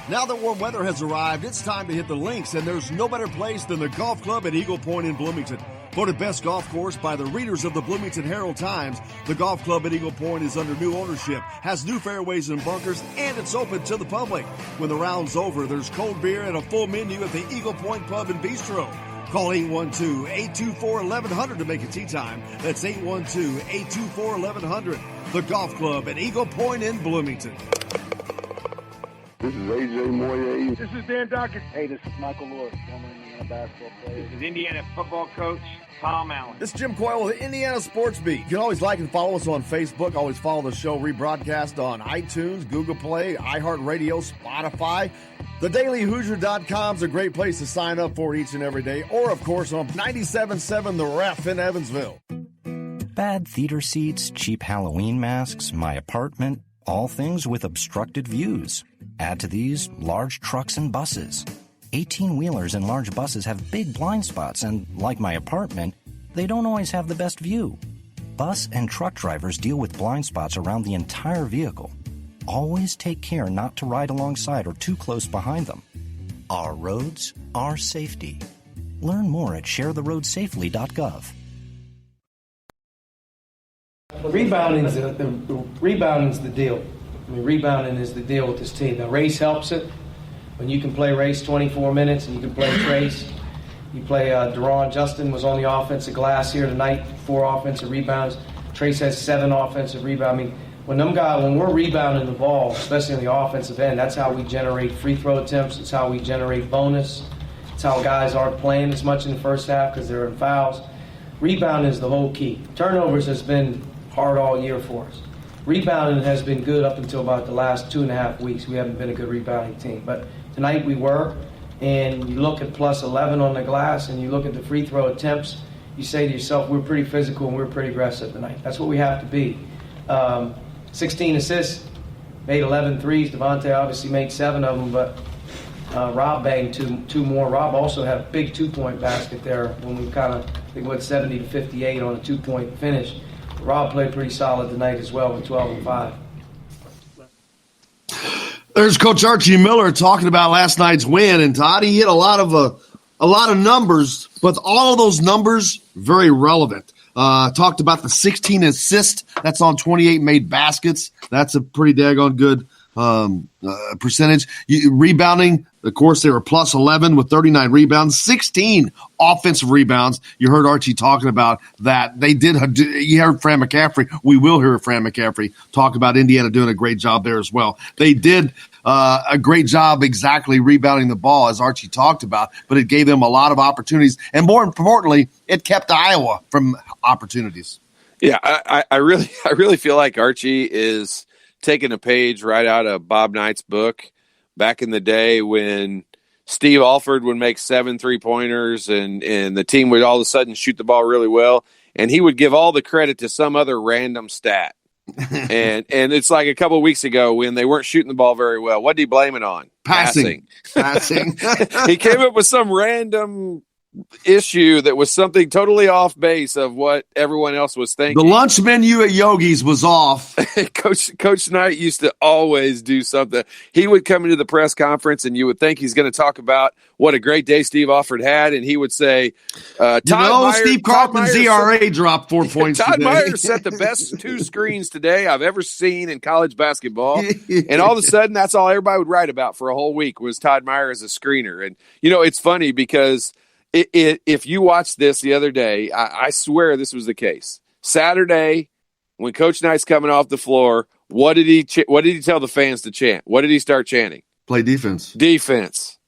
Now that warm weather has arrived, it's time to hit the links, and there's no better place than the golf club at Eagle Point in Bloomington. Voted best golf course by the readers of the Bloomington Herald-Times, the golf club at Eagle Point is under new ownership, has new fairways and bunkers, and it's open to the public. When the round's over, there's cold beer and a full menu at the Eagle Point Pub and Bistro. Call 812-824-1100 to make a tee time. That's 812-824-1100. The golf club at Eagle Point in Bloomington. This is AJ Moyes. This is Dan Dockett. Hey, this is Michael Lord, former Indiana basketball player. This is Indiana football coach Tom Allen. This is Jim Coyle with the Indiana Sports Beat. You can always like and follow us on Facebook. Always follow the show rebroadcast on iTunes, Google Play, iHeartRadio, Spotify. TheDailyHoosier.com is a great place to sign up for each and every day. Or, of course, on 97.7 The Ref in Evansville. Bad theater seats, cheap Halloween masks, my apartment, all things with obstructed views. Add to these large trucks and buses. 18-wheelers and large buses have big blind spots, and like my apartment, they don't always have the best view. Bus and truck drivers deal with blind spots around the entire vehicle. Always take care not to ride alongside or too close behind them. Our roads, our safety. Learn more at sharetheroadsafely.gov. Rebounding's the deal. I mean, rebounding is the deal with this team. Now, race helps it. When you can play race 24 minutes and you can play trace, you play Deron. Justin was on the offensive glass here tonight, 4 offensive rebounds. Trace has 7 offensive rebounds. I mean, when we're rebounding the ball, especially on the offensive end, that's how we generate free throw attempts. It's how we generate bonus. It's how guys aren't playing as much in the first half because they're in fouls. Rebounding is the whole key. Turnovers has been hard all year for us. Rebounding has been good up until about the last 2.5 weeks. We haven't been a good rebounding team. But tonight we were, and you look at plus 11 on the glass and you look at the free throw attempts, you say to yourself, we're pretty physical and we're pretty aggressive tonight. That's what we have to be. 16 assists, made 11 threes. Devontae obviously made 7 of them, but Rob banged two more. Rob also had a big 2-point basket there when we kind of, I think, went 70-58 on a 2-point finish. Rob played pretty solid tonight as well with 12 and 5. There's Coach Archie Miller talking about last night's win, and Todd, he hit a lot of numbers, but all of those numbers very relevant. Talked about the 16 assists. That's on 28 made baskets. That's a pretty daggone good percentage. Rebounding, of course, they were plus 11 with 39 rebounds, 16 offensive rebounds. You heard Archie talking about that. They did. You heard Fran McCaffrey. We will hear Fran McCaffrey talk about Indiana doing a great job there as well. They did a great job exactly rebounding the ball, as Archie talked about, but it gave them a lot of opportunities. And more importantly, it kept Iowa from opportunities. Yeah, I really feel like Archie is taking a page right out of Bob Knight's book back in the day when Steve Alford would make 7 3-pointers and the team would all of a sudden shoot the ball really well, and he would give all the credit to some other random stat. and it's like a couple of weeks ago when they weren't shooting the ball very well. What did he blame it on? Passing. He came up with some random issue that was something totally off base of what everyone else was thinking. The lunch menu at Yogi's was off. Coach Knight used to always do something. He would come into the press conference and you would think he's going to talk about what a great day Steve Alford had, and he would say, Steve Carpen's ERA dropped 4 points Todd today. Myers set the best 2 screens today I've ever seen in college basketball. And all of a sudden, that's all everybody would write about for a whole week was Todd Myers as a screener. And, it's funny because if you watched this the other day, I swear this was the case. Saturday, when Coach Knight's coming off the floor, what did he tell the fans to chant? What did he start chanting? Play defense. Defense.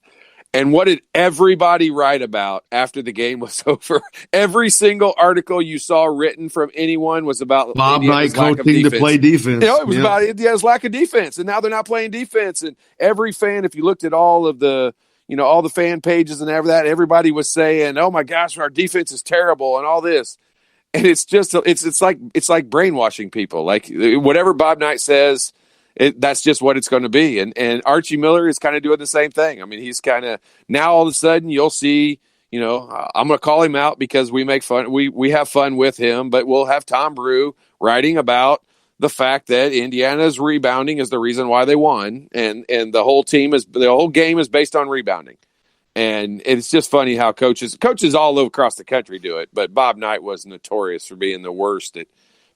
And what did everybody write about after the game was over? Every single article you saw written from anyone was about Bob Knight coaching to play defense. It was about Indiana's lack of defense, and now they're not playing defense. And every fan, if you looked at all of the all the fan pages and everybody was saying, "Oh my gosh, our defense is terrible," and all this. And it's just it's like brainwashing people. Like whatever Bob Knight says, that's just what it's going to be. And Archie Miller is kind of doing the same thing. I mean, he's kind of now all of a sudden you'll see, I'm going to call him out because we make fun. We have fun with him, but we'll have Tom Brew writing about the fact that Indiana's rebounding is the reason why they won. And the whole game is based on rebounding. And it's just funny how coaches all over across the country do it. But Bob Knight was notorious for being the worst at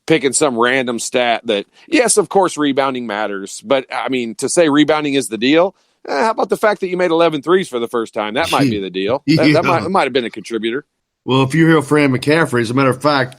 picking some random stat that, yes, of course, rebounding matters. But, I mean, to say rebounding is the deal, how about the fact that you made 11 threes for the first time? That might be the deal. That might have been a contributor. Well, if you hear Fran McCaffrey, as a matter of fact,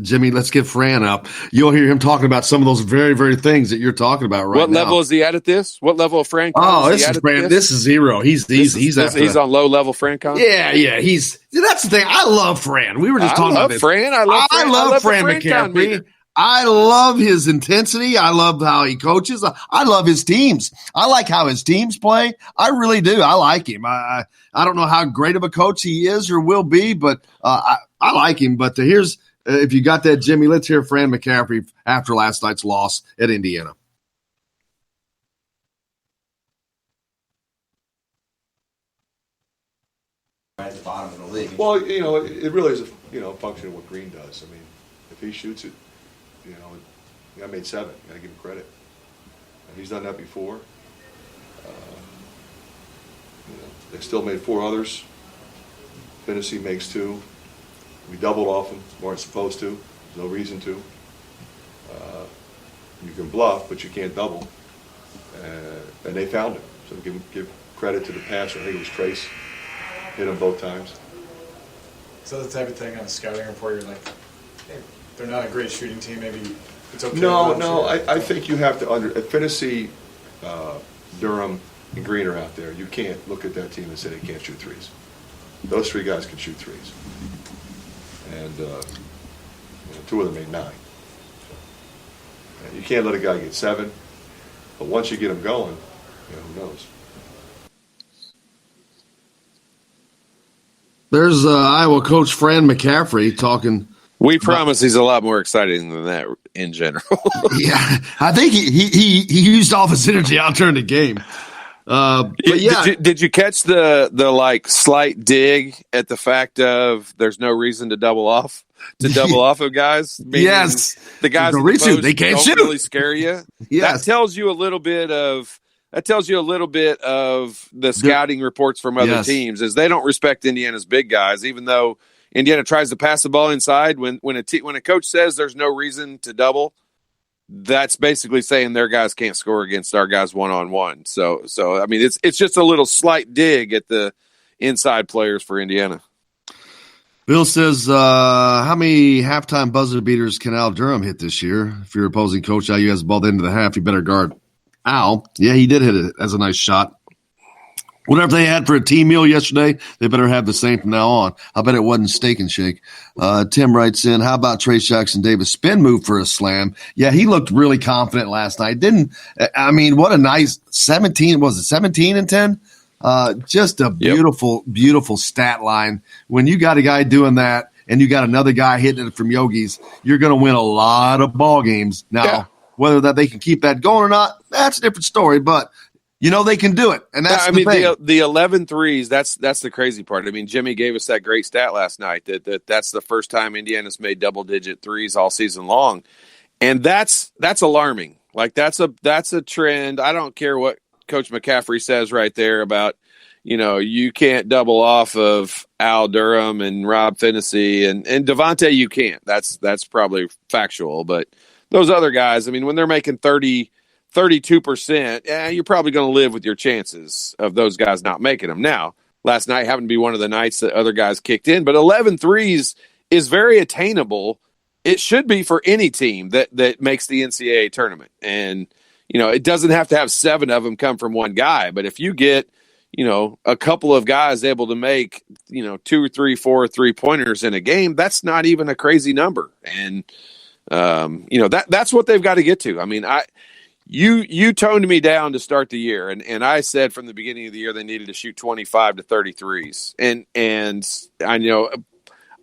Jimmy, let's get Fran up. You'll hear him talking about some of those very, very things that you're talking about right now. What level is he at this? What level of Fran? This is Fran. This is zero. He's on low level Fran. Yeah. That's the thing. I love Fran. We were just talking about this. Fran. I love Fran McCaffrey. I love his intensity. I love how he coaches. I love his teams. I like how his teams play. I really do. I like him. I don't know how great of a coach he is or will be, but I like him. But here's if you got that, Jimmy, let's hear Fran McCaffrey after last night's loss at Indiana. At the bottom of the league. Well, it really is a function of what Green does. I mean, if he shoots it, I made 7. Got to give him credit. He's done that before. They still made 4 others. Finney makes 2. We doubled off them. Weren't supposed to. There's no reason to. You can bluff, but you can't double. And they found him. So give credit to the passer. I think it was Trace. Hit him both times. So the type of thing on the scouting report, you're like, hey, they're not a great shooting team. Maybe it's okay. No. I think you have to if Finney, Durham, and Green are out there, you can't look at that team and say they can't shoot threes. Those 3 guys can shoot threes. And 2 of them made 9. You can't let a guy get 7. But once you get him going, who knows? There's Iowa coach Fran McCaffrey talking. We promise he's a lot more exciting than that in general. Yeah, I think he used all his energy out during the game. But yeah, did you catch the slight dig at the fact of there's no reason to double off of guys? Yes, the guys no reason. They can't shoot. Really scare you. Yes, that tells you a little bit of the scouting reports from other teams is they don't respect Indiana's big guys, even though Indiana tries to pass the ball inside. When a coach says there's no reason to double, that's basically saying their guys can't score against our guys one-on-one. So I mean, it's just a little slight dig at the inside players for Indiana. Bill says, how many halftime buzzer beaters can Al Durham hit this year? If you're opposing coach, IU has the ball at the end of the half, you better guard Al. Yeah, he did hit it as a nice shot. Whatever they had for a team meal yesterday, they better have the same from now on. I bet it wasn't Steak and Shake. Tim writes in, how about Trace Jackson Davis spin move for a slam? Yeah, he looked really confident last night. What a nice 17 and 10? Just a beautiful, beautiful stat line. When you got a guy doing that and you got another guy hitting it from Yogi's, you're going to win a lot of ball games. Now, whether that they can keep that going or not, that's a different story, but they can do it, and that's the thing. The 11 threes, that's the crazy part. I mean, Jimmy gave us that great stat last night that's the first time Indiana's made double-digit threes all season long, and that's alarming. Like that's a trend. I don't care what Coach McCaffrey says right there about you can't double off of Al Durham and Rob Finney and Devontae. You can't. That's probably factual, but those other guys, I mean, when they're making 32%, you're probably going to live with your chances of those guys not making them. Now, last night happened to be one of the nights that other guys kicked in, but 11 threes is very attainable. It should be for any team that makes the NCAA tournament. And, it doesn't have to have 7 of them come from one guy, but if you get, a couple of guys able to make, 2 or 3, 4 3-pointers in a game, that's not even a crazy number. And, that's what they've got to get to. I mean, You toned me down to start the year, and I said from the beginning of the year they needed to shoot 25 to 33s. And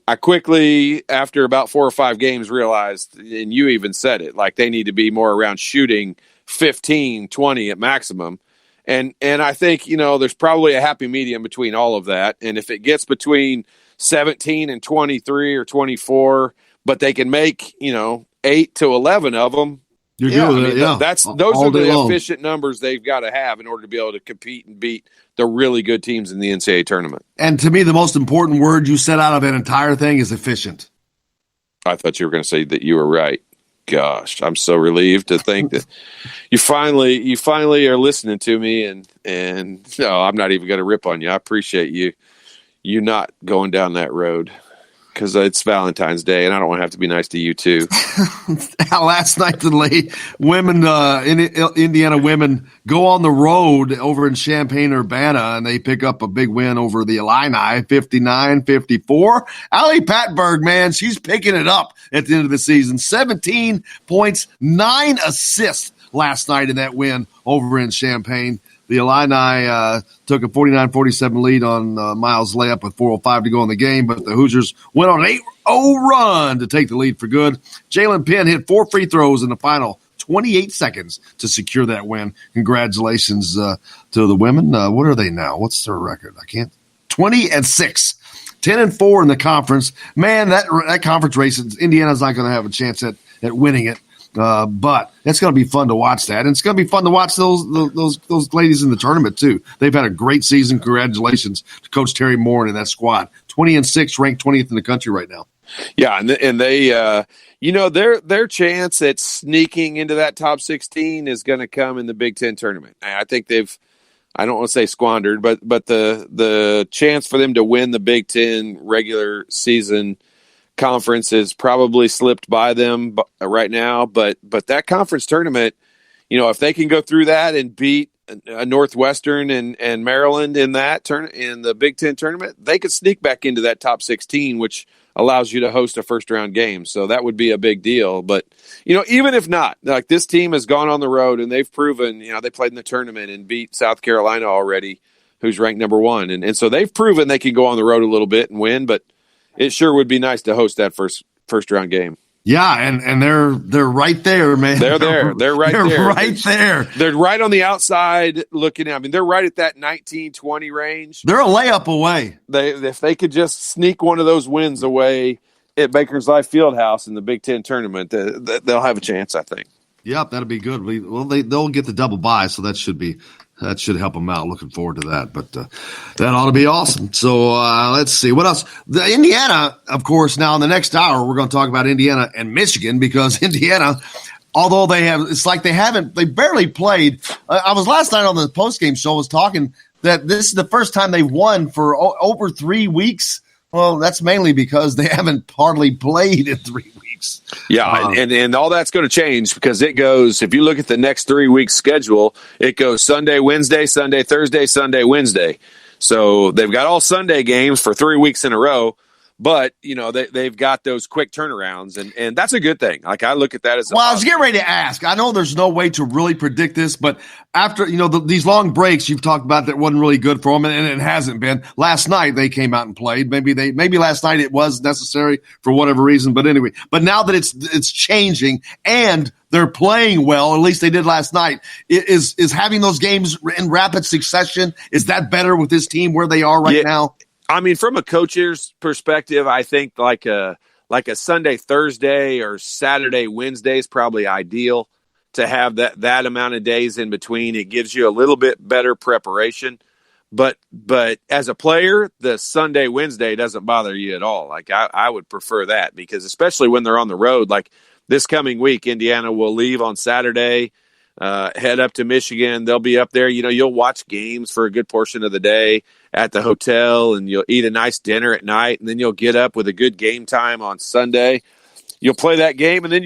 I quickly, after about 4 or 5 games, realized, and you even said it, like they need to be more around shooting 15, 20 at maximum. And I think, there's probably a happy medium between all of that. And if it gets between 17 and 23 or 24, but they can make, 8 to 11 of them, you're good with it. Yeah. Those are the efficient numbers they've got to have in order to be able to compete and beat the really good teams in the NCAA tournament. And to me, the most important word you said out of that entire thing is efficient. I thought you were going to say that you were right. Gosh, I'm so relieved to think that you finally are listening to me, and no, I'm not even going to rip on you. I appreciate you not going down that road, because it's Valentine's Day, and I don't want to have to be nice to you too. Last night, the women, Indiana women, go on the road over in Champaign-Urbana, and they pick up a big win over the Illini, 59-54. Allie Patberg, man, she's picking it up at the end of the season. 17 points, 9 assists last night in that win over in Champaign. The Illini took a 49-47 lead on Miles' layup with 4:05 to go in the game, but the Hoosiers went on an 8-0 run to take the lead for good. Jalen Penn hit 4 free throws in the final 28 seconds to secure that win. Congratulations to the women. What are they now? What's their record? 20-6. 10-4 in the conference. Man, that conference race, Indiana's not going to have a chance at winning it. But it's going to be fun to watch that. And it's going to be fun to watch those ladies in the tournament, too. They've had a great season. Congratulations to Coach Terry Moore and that squad. 20-6, ranked 20th in the country right now. Yeah, and they, their chance at sneaking into that top 16 is going to come in the Big Ten tournament. I think I don't want to say squandered, but the chance for them to win the Big Ten regular season conference is probably slipped by them right now, but that conference tournament, if they can go through that and beat a Northwestern and Maryland in the Big Ten tournament, they could sneak back into that top 16, which allows you to host a first round game. So that would be a big deal. But even if not, like, this team has gone on the road and they've proven, they played in the tournament and beat South Carolina already, who's ranked number 1, and so they've proven they can go on the road a little bit and win, but it sure would be nice to host that first round game. Yeah, and they're right there, man. They're there. They're right there. They're right there. They're right on the outside looking at. They're right at that 19-20 range. They're a layup away. If they could just sneak one of those wins away at Baker's Life Fieldhouse in the Big Ten tournament, they'll have a chance, I think. Yep, that'll be good. They'll get the double bye, so that should help them out. Looking forward to that, but that ought to be awesome. So let's see what else. The Indiana, of course. Now in the next hour, we're going to talk about Indiana and Michigan, because Indiana, although they barely played. I was last night on the postgame show was talking that this is the first time they've won for over 3 weeks. Well, that's mainly because they haven't hardly played in 3 weeks. Yeah, and all that's going to change, because it goes, if you look at the next 3 weeks schedule, it goes Sunday, Wednesday, Sunday, Thursday, Sunday, Wednesday. So they've got all Sunday games for 3 weeks in a row, but they've got those quick turnarounds, and that's a good thing. Like, I look at that as I was getting ready to ask. I know there's no way to really predict this, but after these long breaks you've talked about that wasn't really good for them, and it hasn't been. Last night they came out and played. Maybe last night it was necessary for whatever reason, but anyway. But now that it's changing and they're playing well, at least they did last night, is having those games in rapid succession, is that better with this team where they are right now? From a coach's perspective, I think like a Sunday, Thursday, or Saturday, Wednesday is probably ideal to have that amount of days in between. It gives you a little bit better preparation. But as a player, the Sunday, Wednesday doesn't bother you at all. Like, I would prefer that, because especially when they're on the road, like this coming week, Indiana will leave on Saturday, head up to Michigan. They'll be up there. You'll watch games for a good portion of the day at the hotel, and you'll eat a nice dinner at night, and then you'll get up with a good game time on Sunday. You'll play that game, and then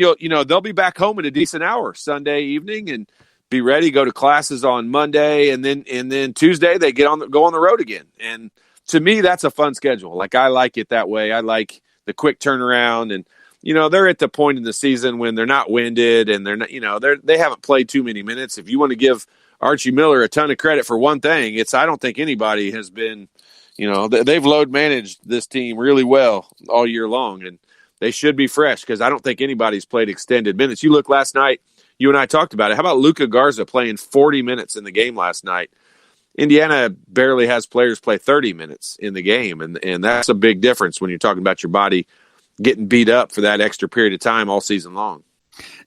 they'll be back home at a decent hour Sunday evening and be ready to go to classes on Monday, and then Tuesday they go on the road again. And to me, that's a fun schedule. Like, I like it that way. I like the quick turnaround, and they're at the point in the season when they're not winded, and they're not, they haven't played too many minutes. If you want to give Archie Miller a ton of credit for one thing, I don't think anybody has been, they've load managed this team really well all year long, and they should be fresh, because I don't think anybody's played extended minutes. You look last night, you and I talked about it. How about Luka Garza playing 40 minutes in the game last night? Indiana barely has players play 30 minutes in the game, and that's a big difference when you're talking about your body getting beat up for that extra period of time all season long.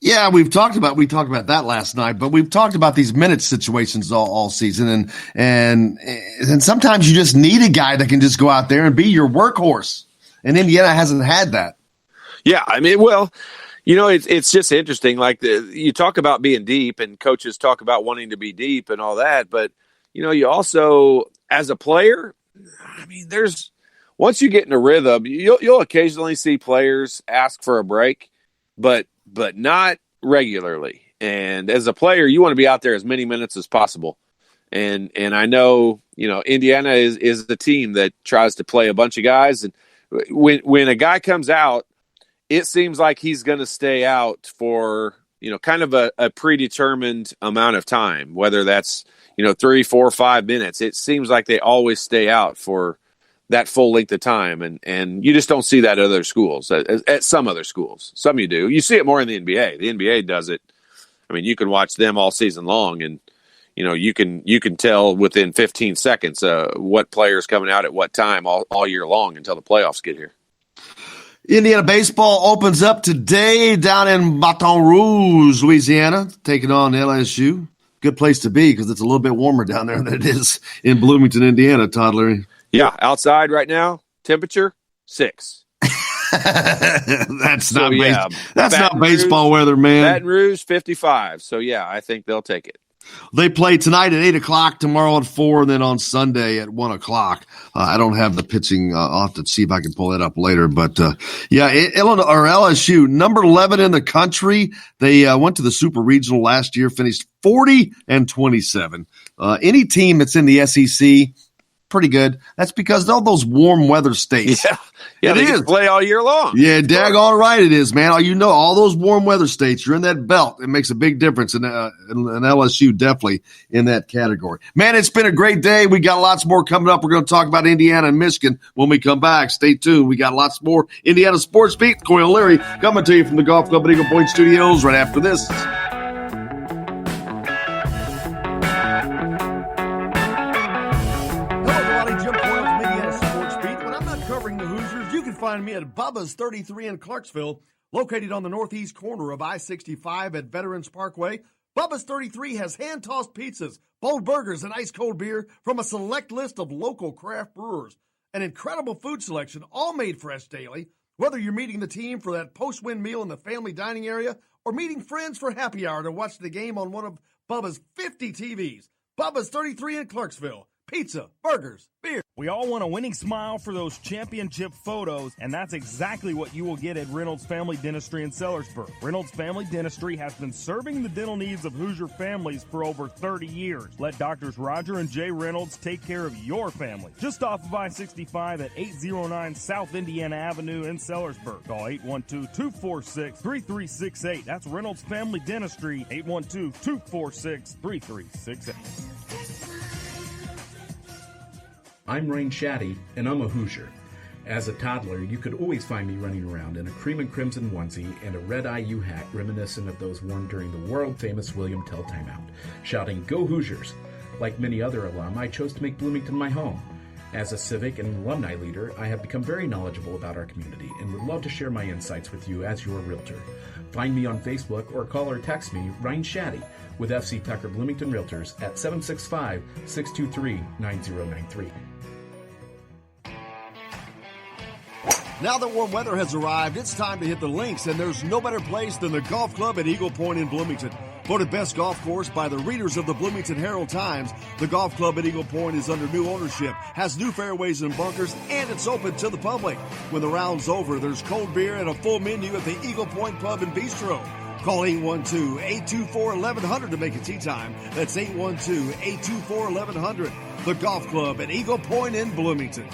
Yeah, we talked about that last night, but we've talked about these minute situations all season, and sometimes you just need a guy that can just go out there and be your workhorse. And Indiana hasn't had that. Yeah, I mean, well, it's just interesting. Like you talk about being deep, and coaches talk about wanting to be deep and all that, but you also, as a player, I mean, once you get in a rhythm, you'll occasionally see players ask for a break, but not regularly. And as a player, you want to be out there as many minutes as possible. And I know, Indiana is the team that tries to play a bunch of guys. And when a guy comes out, it seems like he's going to stay out for, kind of a predetermined amount of time, whether that's, 3, 4, 5 minutes. It seems like they always stay out for that full length of time. And you just don't see that at other schools, at some other schools. Some you do. You see it more in the NBA. The NBA does it. I mean, you can watch them all season long, and, you can tell within 15 seconds what player's coming out at what time all year long until the playoffs get here. Indiana baseball opens up today down in Baton Rouge, Louisiana, taking on LSU. Good place to be because it's a little bit warmer down there than it is in Bloomington, Indiana, Todd Leary. Yeah, outside right now, temperature 6. That's not baseball weather, man. Baton Rouge 55. So yeah, I think they'll take it. They play tonight at 8:00, tomorrow at 4, and then on Sunday at 1:00. I don't have the pitching. I'll have to see if I can pull that up later. But LSU, number 11 in the country. They went to the Super Regional last year, finished 40-27. Any team that's in the SEC, pretty good. That's because all those warm weather states. Yeah, they can play all year long. Yeah, daggone right it is, man. All those warm weather states, you're in that belt. It makes a big difference, and LSU definitely in that category. Man, it's been a great day. We got lots more coming up. We're going to talk about Indiana and Michigan when we come back. Stay tuned. We got lots more Indiana Sports Beat. Coyle Leary coming to you from the Golf Club at Eagle Point Studios right after this. Find me at Bubba's 33 in Clarksville, located on the northeast corner of I-65 at Veterans Parkway. Bubba's 33 has hand-tossed pizzas, bold burgers, and ice-cold beer from a select list of local craft brewers. An incredible food selection, all made fresh daily. Whether you're meeting the team for that post-win meal in the family dining area or meeting friends for happy hour to watch the game on one of Bubba's 50 TVs. Bubba's 33 in Clarksville. Pizza, burgers, beer. We all want a winning smile for those championship photos, and that's exactly what you will get at Reynolds Family Dentistry in Sellersburg. Reynolds Family Dentistry has been serving the dental needs of Hoosier families for over 30 years. Let Doctors Roger and Jay Reynolds take care of your family. Just off of I-65 at 809 South Indiana Avenue in Sellersburg. Call 812-246-3368. That's Reynolds Family Dentistry, 812-246-3368. I'm Rain Shaddy, and I'm a Hoosier. As a toddler, you could always find me running around in a cream and crimson onesie and a red IU hat reminiscent of those worn during the world-famous William Tell timeout, shouting, "Go Hoosiers!" Like many other alum, I chose to make Bloomington my home. As a civic and alumni leader, I have become very knowledgeable about our community and would love to share my insights with you as your realtor. Find me on Facebook or call or text me, Ryan Shaddy, with FC Tucker Bloomington Realtors at 765-623-9093. Now that warm weather has arrived, it's time to hit the links, and there's no better place than the Golf Club at Eagle Point in Bloomington. Voted best golf course by the readers of the Bloomington Herald-Times, the Golf Club at Eagle Point is under new ownership, has new fairways and bunkers, and it's open to the public. When the round's over, there's cold beer and a full menu at the Eagle Point Pub and Bistro. Call 812-824-1100 to make a tee time. That's 812-824-1100. The Golf Club at Eagle Point in Bloomington.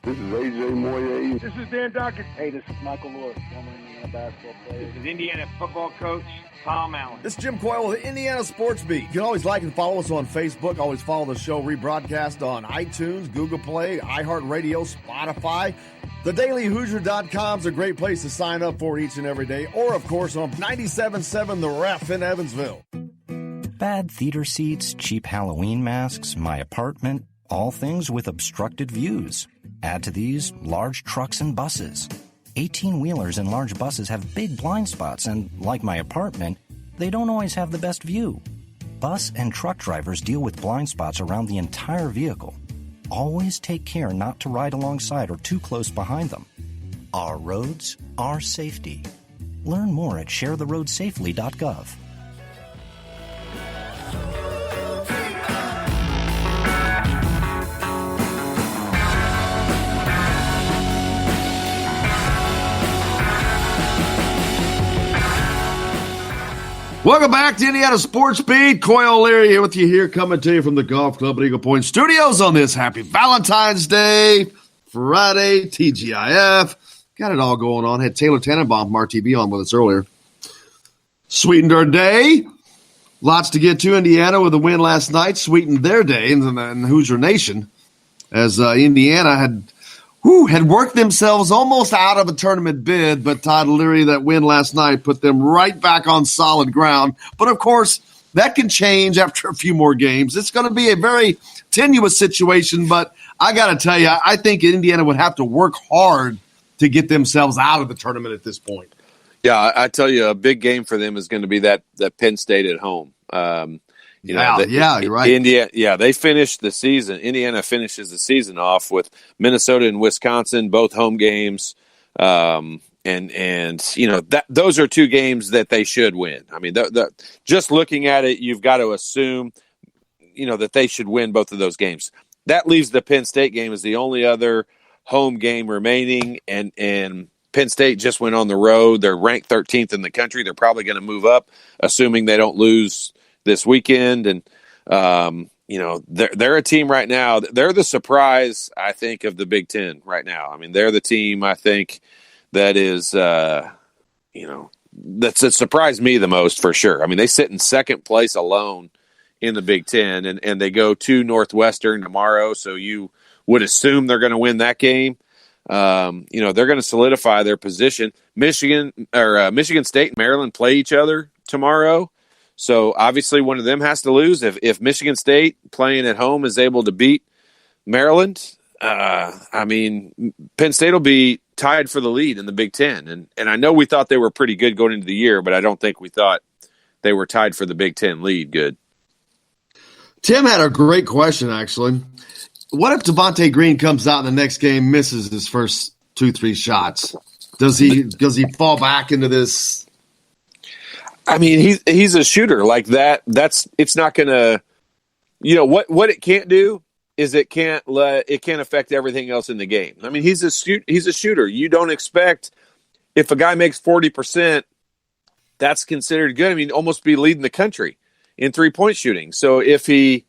This is AJ Moye. This is Dan Dockett. Hey, this is Michael Lord, former Indiana basketball player. This is Indiana football coach Tom Allen. This is Jim Coyle with Indiana Sports Beat. You can always like and follow us on Facebook. Always follow the show rebroadcast on iTunes, Google Play, iHeartRadio, Spotify. TheDailyHoosier.com is a great place to sign up for each and every day, or, of course, on 97.7 The Ref in Evansville. Bad theater seats, cheap Halloween masks, my apartment, all things with obstructed views. Add to these large trucks and buses. 18-wheelers and large buses have big blind spots, and like my apartment, they don't always have the best view. Bus and truck drivers deal with blind spots around the entire vehicle. Always take care not to ride alongside or too close behind them. Our roads, our safety. Learn more at sharetheroadsafely.gov. Welcome back to Indiana Sports Beat. Coy O'Leary here with you here, coming to you from the Golf Club at Eagle Point Studios on this happy Valentine's Day, Friday, TGIF. Got it all going on. Had Taylor Tannenbaum from RTV on with us earlier. Sweetened our day. Lots to get to. Indiana with a win last night. Sweetened their day in the Hoosier Nation as Indiana had worked themselves almost out of a tournament bid, but Todd Leary, that win last night, put them right back on solid ground. But, of course, that can change after a few more games. It's going to be a very tenuous situation, but I got to tell you, I think Indiana would have to work hard to get themselves out of the tournament at this point. Yeah, I tell you, a big game for them is going to be that Penn State at home. You're right. Indiana, they finished the season. Indiana finishes the season off with Minnesota and Wisconsin, both home games, and those are two games that they should win. I mean, just looking at it, you've got to assume, that they should win both of those games. That leaves the Penn State game as the only other home game remaining, and Penn State just went on the road. They're ranked 13th in the country. They're probably going to move up, assuming they don't lose this weekend. And, they're a team right now. They're the surprise, I think, of the Big Ten right now. I mean, they're the team, I think, that is, that's surprised me the most for sure. I mean, they sit in second place alone in the Big Ten, and they go to Northwestern tomorrow. So you would assume they're going to win that game. They're going to solidify their position. Michigan State and Maryland play each other tomorrow. So obviously one of them has to lose. If Michigan State playing at home is able to beat Maryland, Penn State will be tied for the lead in the Big Ten. And I know we thought they were pretty good going into the year, but I don't think we thought they were tied for the Big Ten lead good. Tim had a great question, actually. What if Devontae Green comes out in the next game, misses his first 2-3 shots? Does he fall back into this? I mean, he's a shooter like that. It's not going to, what it can't do is it can't affect everything else in the game. I mean, he's a shooter. You don't expect if a guy makes 40%, that's considered good. I mean, almost be leading the country in 3-point shooting. So if he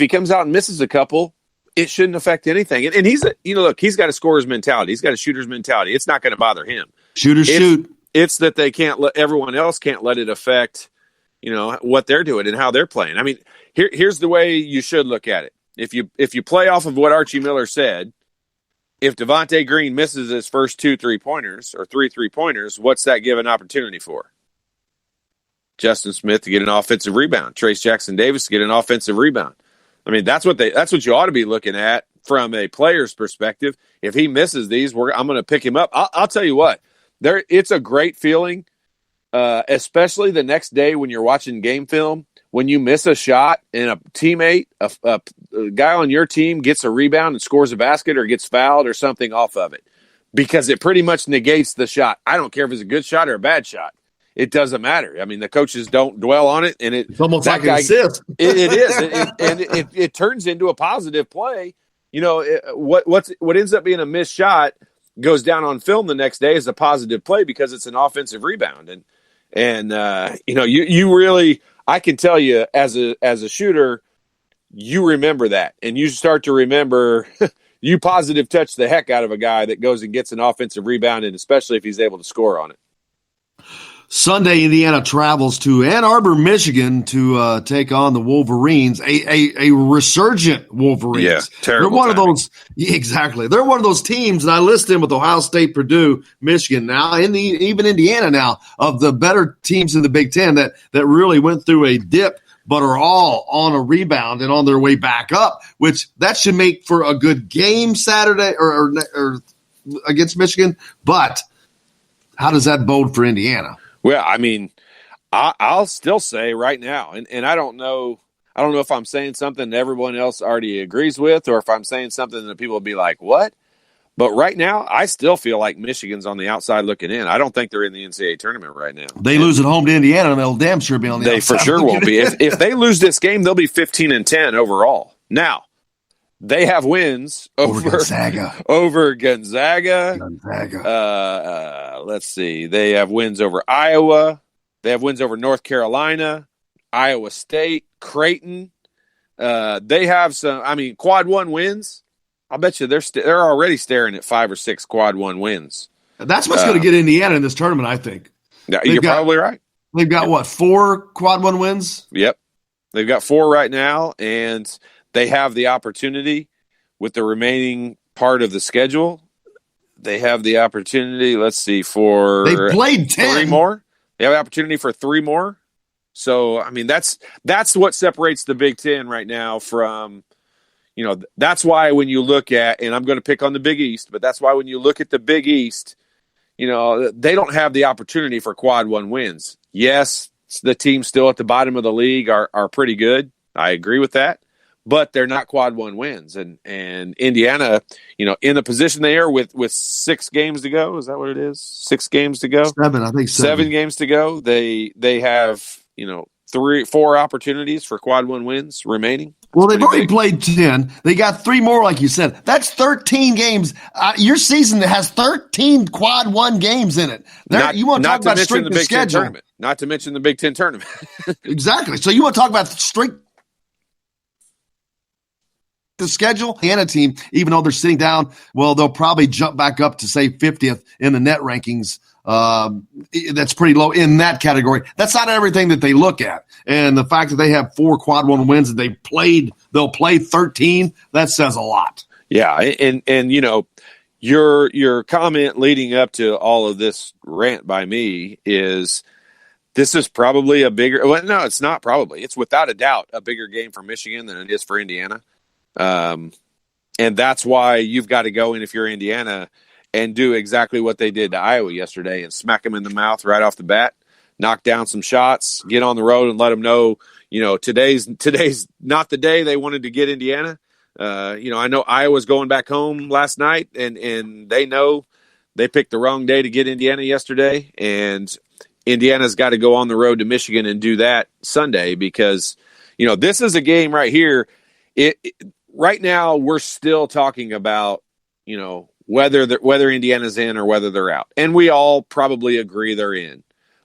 comes out and misses a couple, it shouldn't affect anything. And he's he's got a scorer's mentality. He's got a shooter's mentality. It's not going to bother him. Shoot. It's that they can't everyone else can't let it affect, what they're doing and how they're playing. I mean, here's the way you should look at it. If you play off of what Archie Miller said, if Devontae Green misses his first 2 3-pointers or 3 3-pointers, what's that give an opportunity for? Justin Smith to get an offensive rebound, Trace Jackson Davis to get an offensive rebound. I mean, that's what you ought to be looking at from a player's perspective. If he misses these, I'm going to pick him up. I'll tell you what. It's a great feeling, especially the next day when you're watching game film, when you miss a shot and a teammate, a guy on your team gets a rebound and scores a basket or gets fouled or something off of it, because it pretty much negates the shot. I don't care if it's a good shot or a bad shot. It doesn't matter. I mean, the coaches don't dwell on it, and it's almost like an assist. It is, it turns into a positive play. What ends up being a missed shot goes down on film the next day as a positive play because it's an offensive rebound. And you really, I can tell you as a shooter, you remember that, and you start to remember you positive touch the heck out of a guy that goes and gets an offensive rebound, and especially if he's able to score on it. Sunday, Indiana travels to Ann Arbor, Michigan to take on the Wolverines, a resurgent Wolverines. Yeah, terrible. They're one timing. of those, yeah, exactly. They're one of those teams, and I list them with Ohio State, Purdue, Michigan now, even Indiana now, of the better teams in the Big Ten that really went through a dip, but are all on a rebound and on their way back up, which that should make for a good game Saturday or against Michigan. But how does that bode for Indiana? Well, I mean, I'll still say right now, and I don't know if I'm saying something that everyone else already agrees with, or if I'm saying something that people will be like, "What?" But right now, I still feel like Michigan's on the outside looking in. I don't think they're in the NCAA tournament right now. They lose at home to Indiana, and they'll damn sure be on the outside. They for sure won't be. If they lose this game, they'll be 15-10 overall. Now, they have wins over Gonzaga. Let's see. They have wins over Iowa. They have wins over North Carolina, Iowa State, Creighton. They have some. I mean, quad one wins. I'll bet you they're already staring at 5 or 6 quad one wins. That's what's going to get Indiana in this tournament, I think. Yeah, you're probably right. They've got what, 4 quad one wins? Yep, they've got 4 right now, and they have the opportunity with the remaining part of the schedule. They have the opportunity, let's see, for they played 10. 3 more. They have the opportunity for 3 more. So, I mean, that's what separates the Big Ten right now from, that's why when you look at, and I'm going to pick on the Big East, but that's why when you look at the Big East, they don't have the opportunity for quad one wins. Yes, the teams still at the bottom of the league are pretty good. I agree with that. But they're not quad one wins. And Indiana, in the position they are with 6 games to go, is that what it is? 6 games to go? 7, I think 7 games to go. They have, 4 opportunities for quad one wins remaining. Well, they've already played 10. They got 3 more, like you said. That's 13 games. Your season has 13 quad one games in it. You want to talk about strength of schedule. Not to mention the Big Ten tournament. Exactly. So you want to talk about strength the schedule? Indiana team, even though they're sitting down, well, they'll probably jump back up to, say, 50th in the net rankings. That's pretty low in that category. That's not everything that they look at. And the fact that they have 4 quad one wins and they'll play 13, that says a lot. Yeah. And your comment leading up to all of this rant by me is this is probably no, it's not probably. It's without a doubt a bigger game for Michigan than it is for Indiana. And that's why you've got to go in if you're Indiana and do exactly what they did to Iowa yesterday and smack them in the mouth right off the bat, knock down some shots, get on the road and let them know, today's not the day they wanted to get Indiana. I know Iowa's going back home last night and they know they picked the wrong day to get Indiana yesterday, and Indiana's got to go on the road to Michigan and do that Sunday because, this is a game right here. Right now we're still talking about, whether Indiana's in or whether they're out. And we all probably agree they're in.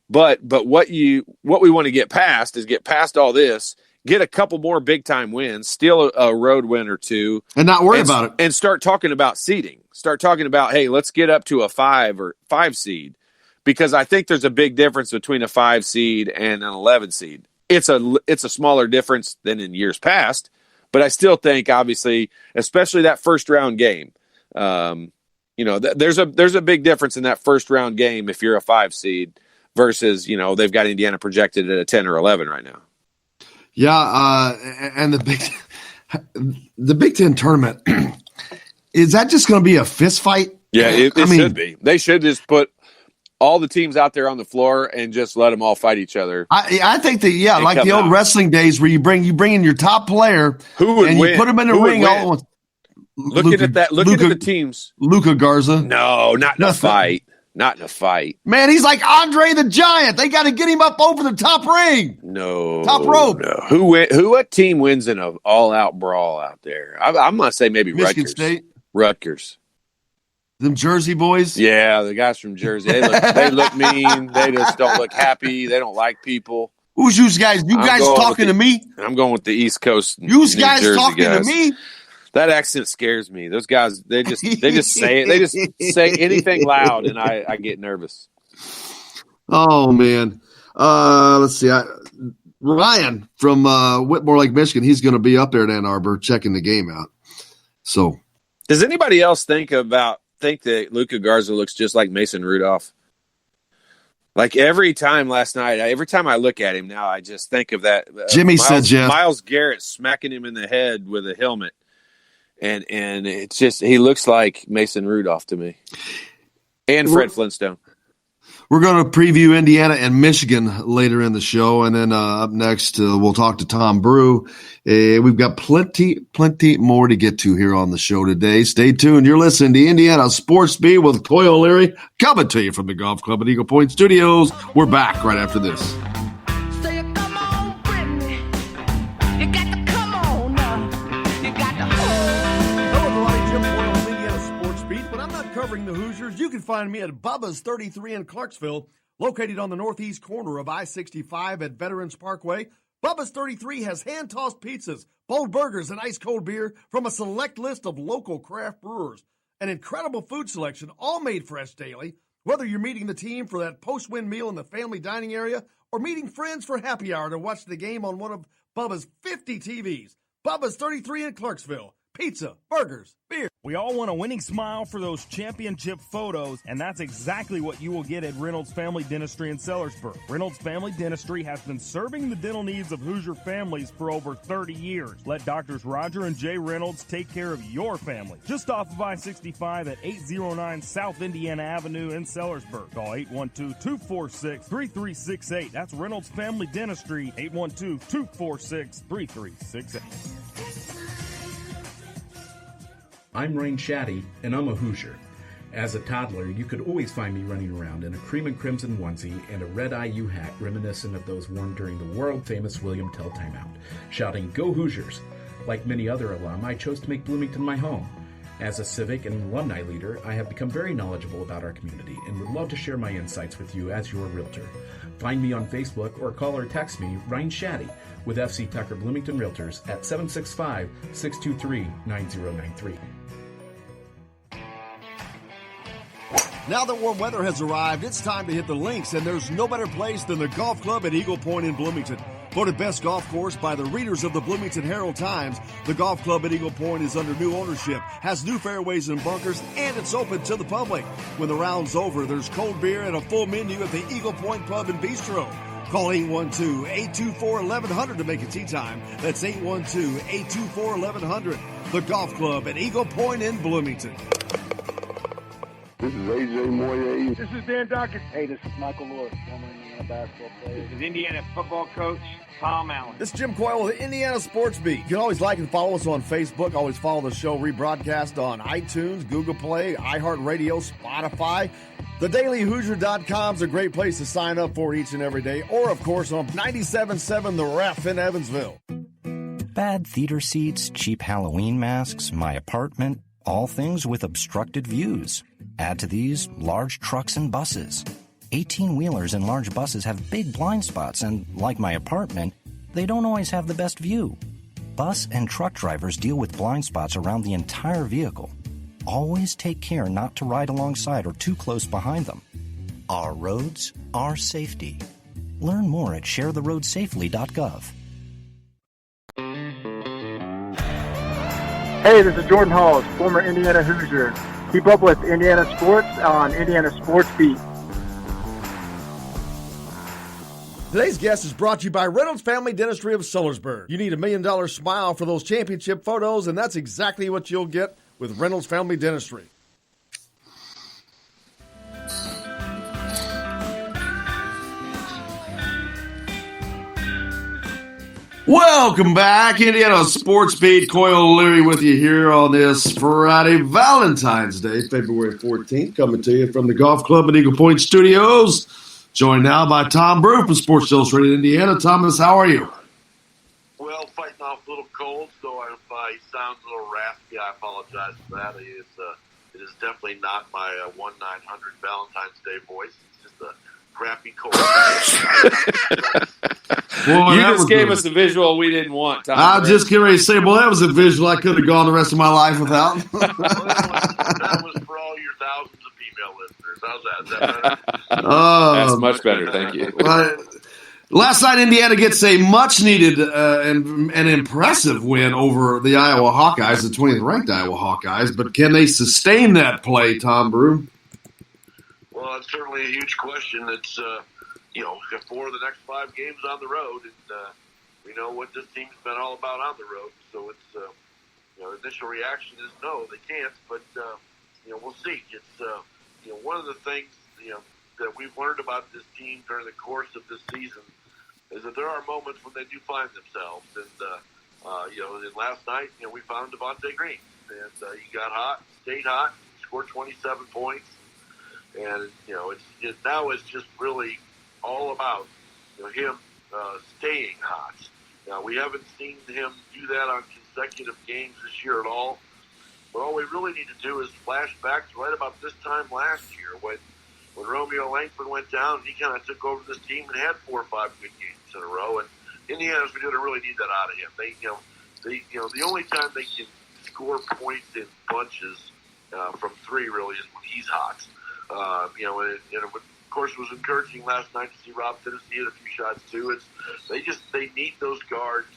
But what we want to get past is get past all this, get a couple more big time wins, steal a road win or 2, and not worry about it. And start talking about seeding. Start talking about, hey, let's get up to a 5 seed. Because I think there's a big difference between a 5 seed and an 11 seed. It's a smaller difference than in years past, but I still think obviously, especially that first round game, there's a big difference in that first round game if you're a 5 seed versus, they've got Indiana projected at a 10 or 11 right now. Yeah. And the Big Ten tournament, is that just going to be a fist fight? Yeah, it should be. They should just put all the teams out there on the floor and just let them all fight each other. I think that, like the old wrestling days where you bring in your top player who would and win? You put him in the ring all at once. Looking at the teams. Luka Garza. No, not in a fight. Not in a fight. Man, he's like Andre the Giant. They got to get him up over the top ring. No. Top rope. No. What team wins in an all-out brawl out there? I'm going to say maybe Michigan Rutgers. State. Rutgers. Them Jersey boys? Yeah, the guys from Jersey. They look mean. They just don't look happy. They don't like people. Who's you guys? You guys talking to me? I'm going with the East Coast. You guys talking to me? That accent scares me. Those guys, they just say it. They just say anything loud, and I get nervous. Oh, man. Let's see. Ryan from Whitmore Lake, Michigan, he's going to be up there in Ann Arbor checking the game out. So, does anybody else think that Luka Garza looks just like Mason Rudolph? Like every time last night, every time I look at him now, I just think of that. Jimmy said, Jeff. Myles Garrett smacking him in the head with a helmet. And it's just, he looks like Mason Rudolph to me. And Fred Flintstone. We're going to preview Indiana and Michigan later in the show. And then up next, we'll talk to Tom Brew. We've got plenty more to get to here on the show today. Stay tuned. You're listening to Indiana Sports Beat with Coy O'Leary, coming to you from the Golf Club at Eagle Point Studios. We're back right after this. Covering the Hoosiers, you can find me at Bubba's 33 in Clarksville, located on the northeast corner of I-65 at Veterans Parkway. Bubba's 33 has hand-tossed pizzas, bold burgers, and ice-cold beer from a select list of local craft brewers. An incredible food selection, all made fresh daily. Whether you're meeting the team for that post-win meal in the family dining area or meeting friends for happy hour to watch the game on one of Bubba's 50 TVs. Bubba's 33 in Clarksville. Pizza, burgers, beer. We all want a winning smile for those championship photos, and that's exactly what you will get at Reynolds Family Dentistry in Sellersburg. Reynolds Family Dentistry has been serving the dental needs of Hoosier families for over 30 years. Let Doctors Roger and Jay Reynolds take care of your family. Just off of I-65 at 809 South Indiana Avenue in Sellersburg. Call 812-246-3368. That's Reynolds Family Dentistry, 812-246-3368. I'm Rain Shaddy, and I'm a Hoosier. As a toddler, you could always find me running around in a cream and crimson onesie and a red IU hat reminiscent of those worn during the world-famous William Tell timeout, shouting, "Go Hoosiers!" Like many other alum, I chose to make Bloomington my home. As a civic and alumni leader, I have become very knowledgeable about our community and would love to share my insights with you as your realtor. Find me on Facebook or call or text me, Ryan Shaddy, with FC Tucker Bloomington Realtors at 765-623-9093. Now that warm weather has arrived, it's time to hit the links, and there's no better place than the Golf Club at Eagle Point in Bloomington. Voted best golf course by the readers of the Bloomington Herald-Times, the Golf Club at Eagle Point is under new ownership, has new fairways and bunkers, and it's open to the public. When the round's over, there's cold beer and a full menu at the Eagle Point Pub and Bistro. Call 812-824-1100 to make a tee time. That's 812-824-1100. The Golf Club at Eagle Point in Bloomington. This is AJ Moye. This is Dan Dockett. Hey, this is Michael Lord, former Indiana basketball player. This is Indiana football coach Tom Allen. This is Jim Coyle with Indiana Sports Beat. You can always like and follow us on Facebook. Always follow the show rebroadcast on iTunes, Google Play, iHeartRadio, Spotify. TheDailyHoosier.com is a great place to sign up for each and every day. Or, of course, on 97.7 The Ref in Evansville. Bad theater seats, cheap Halloween masks, my apartment, all things with obstructed views. Add to these large trucks and buses. 18-wheelers and large buses have big blind spots, and like my apartment, they don't always have the best view. Bus and truck drivers deal with blind spots around the entire vehicle. Always take care not to ride alongside or too close behind them. Our roads, our safety. Learn more at sharetheroadsafely.gov. Hey, this is Jordan Halls, former Indiana Hoosier. Keep up with Indiana sports on Indiana Sports Beat. Today's guest is brought to you by Reynolds Family Dentistry of Sellersburg. You need $1 million smile for those championship photos, and that's exactly what you'll get with Reynolds Family Dentistry. Welcome back, Indiana Sports Beat. Coy O'Leary with you here on this Friday, Valentine's Day, February 14th, coming to you from the Golf Club at Eagle Point Studios. Joined now by Tom Brew from Sports Illustrated Indiana. Thomas, how are you? Well, fighting off a little cold, so if he sounds a little raspy, I apologize for that. It is definitely not my 1-900 Valentine's Day voice. It's just a crappy cold. Well, you just gave us a visual we didn't want, Tom. I was just getting ready to say, well, that was a visual I could have gone the rest of my life without. That was for all your thousands of female listeners. How's that? Is that better? That's much better. Thank you. Last night, Indiana gets a much-needed and impressive win over the Iowa Hawkeyes, the 20th-ranked Iowa Hawkeyes. But can they sustain that play, Tom Brew? Well, it's certainly a huge question. It's, for the next 5 games on the road, and we know what this team's been all about on the road. So it's, initial reaction is no, they can't. But, we'll see. It's, one of the things, that we've learned about this team during the course of this season is that there are moments when they do find themselves. And, and last night, we found Devontae Green. And he got hot, stayed hot, scored 27 points. And, now it's just really all about him staying hot. Now, we haven't seen him do that on consecutive games this year at all. But all we really need to do is flash back to right about this time last year when Romeo Langford went down, he kind of took over this team and had 4 or 5 good games in a row. And Indiana's going to really need that out of him. The only time they can score points in bunches from 3 really is when he's hot. And of course, it was encouraging last night to see Rob Finney hit a few shots too. They need those guards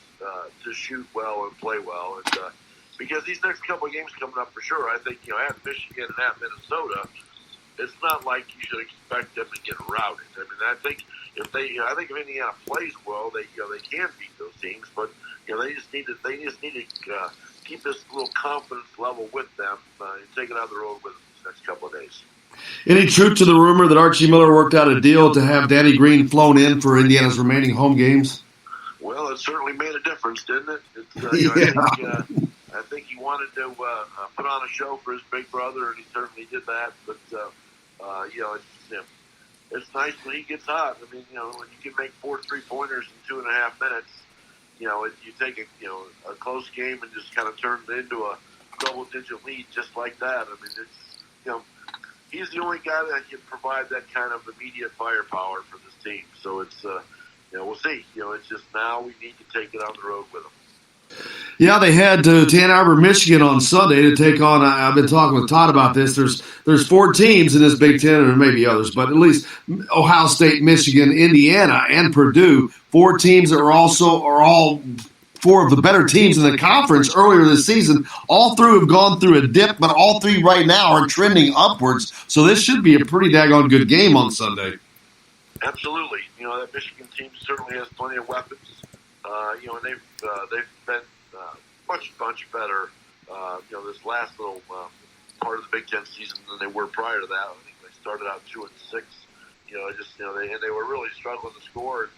to shoot well and play well, and because these next couple of games coming up for sure, I think at Michigan and at Minnesota, it's not like you should expect them to get routed. I mean, I think if Indiana plays well, they can beat those teams, but they just need to keep this little confidence level with them and take it on the road with them these next couple of days. Any truth to the rumor that Archie Miller worked out a deal to have Danny Green flown in for Indiana's remaining home games? Well, it certainly made a difference, didn't it? I think he wanted to put on a show for his big brother, and he certainly did that. But it's nice when he gets hot. I mean, when you can make 4 3-pointers in 2.5 minutes, you take a close game and just kind of turn it into a double-digit lead just like that. I mean, he's the only guy that can provide that kind of immediate firepower for this team. So it's, we'll see. It's just now we need to take it on the road with him. Yeah, they head to Ann Arbor, Michigan on Sunday to take on, I've been talking with Todd about this, there's 4 teams in this Big Ten, and there may be others, but at least Ohio State, Michigan, Indiana, and Purdue, 4 teams that are all 4 of the better teams in the conference earlier this season. All 3 have gone through a dip, but all 3 right now are trending upwards, so this should be a pretty daggone good game on Sunday. Absolutely. That Michigan team certainly has plenty of weapons. And they've been much better, this last little part of the Big Ten season than they were prior to that. I think they started out 2-6. They were really struggling to score. And,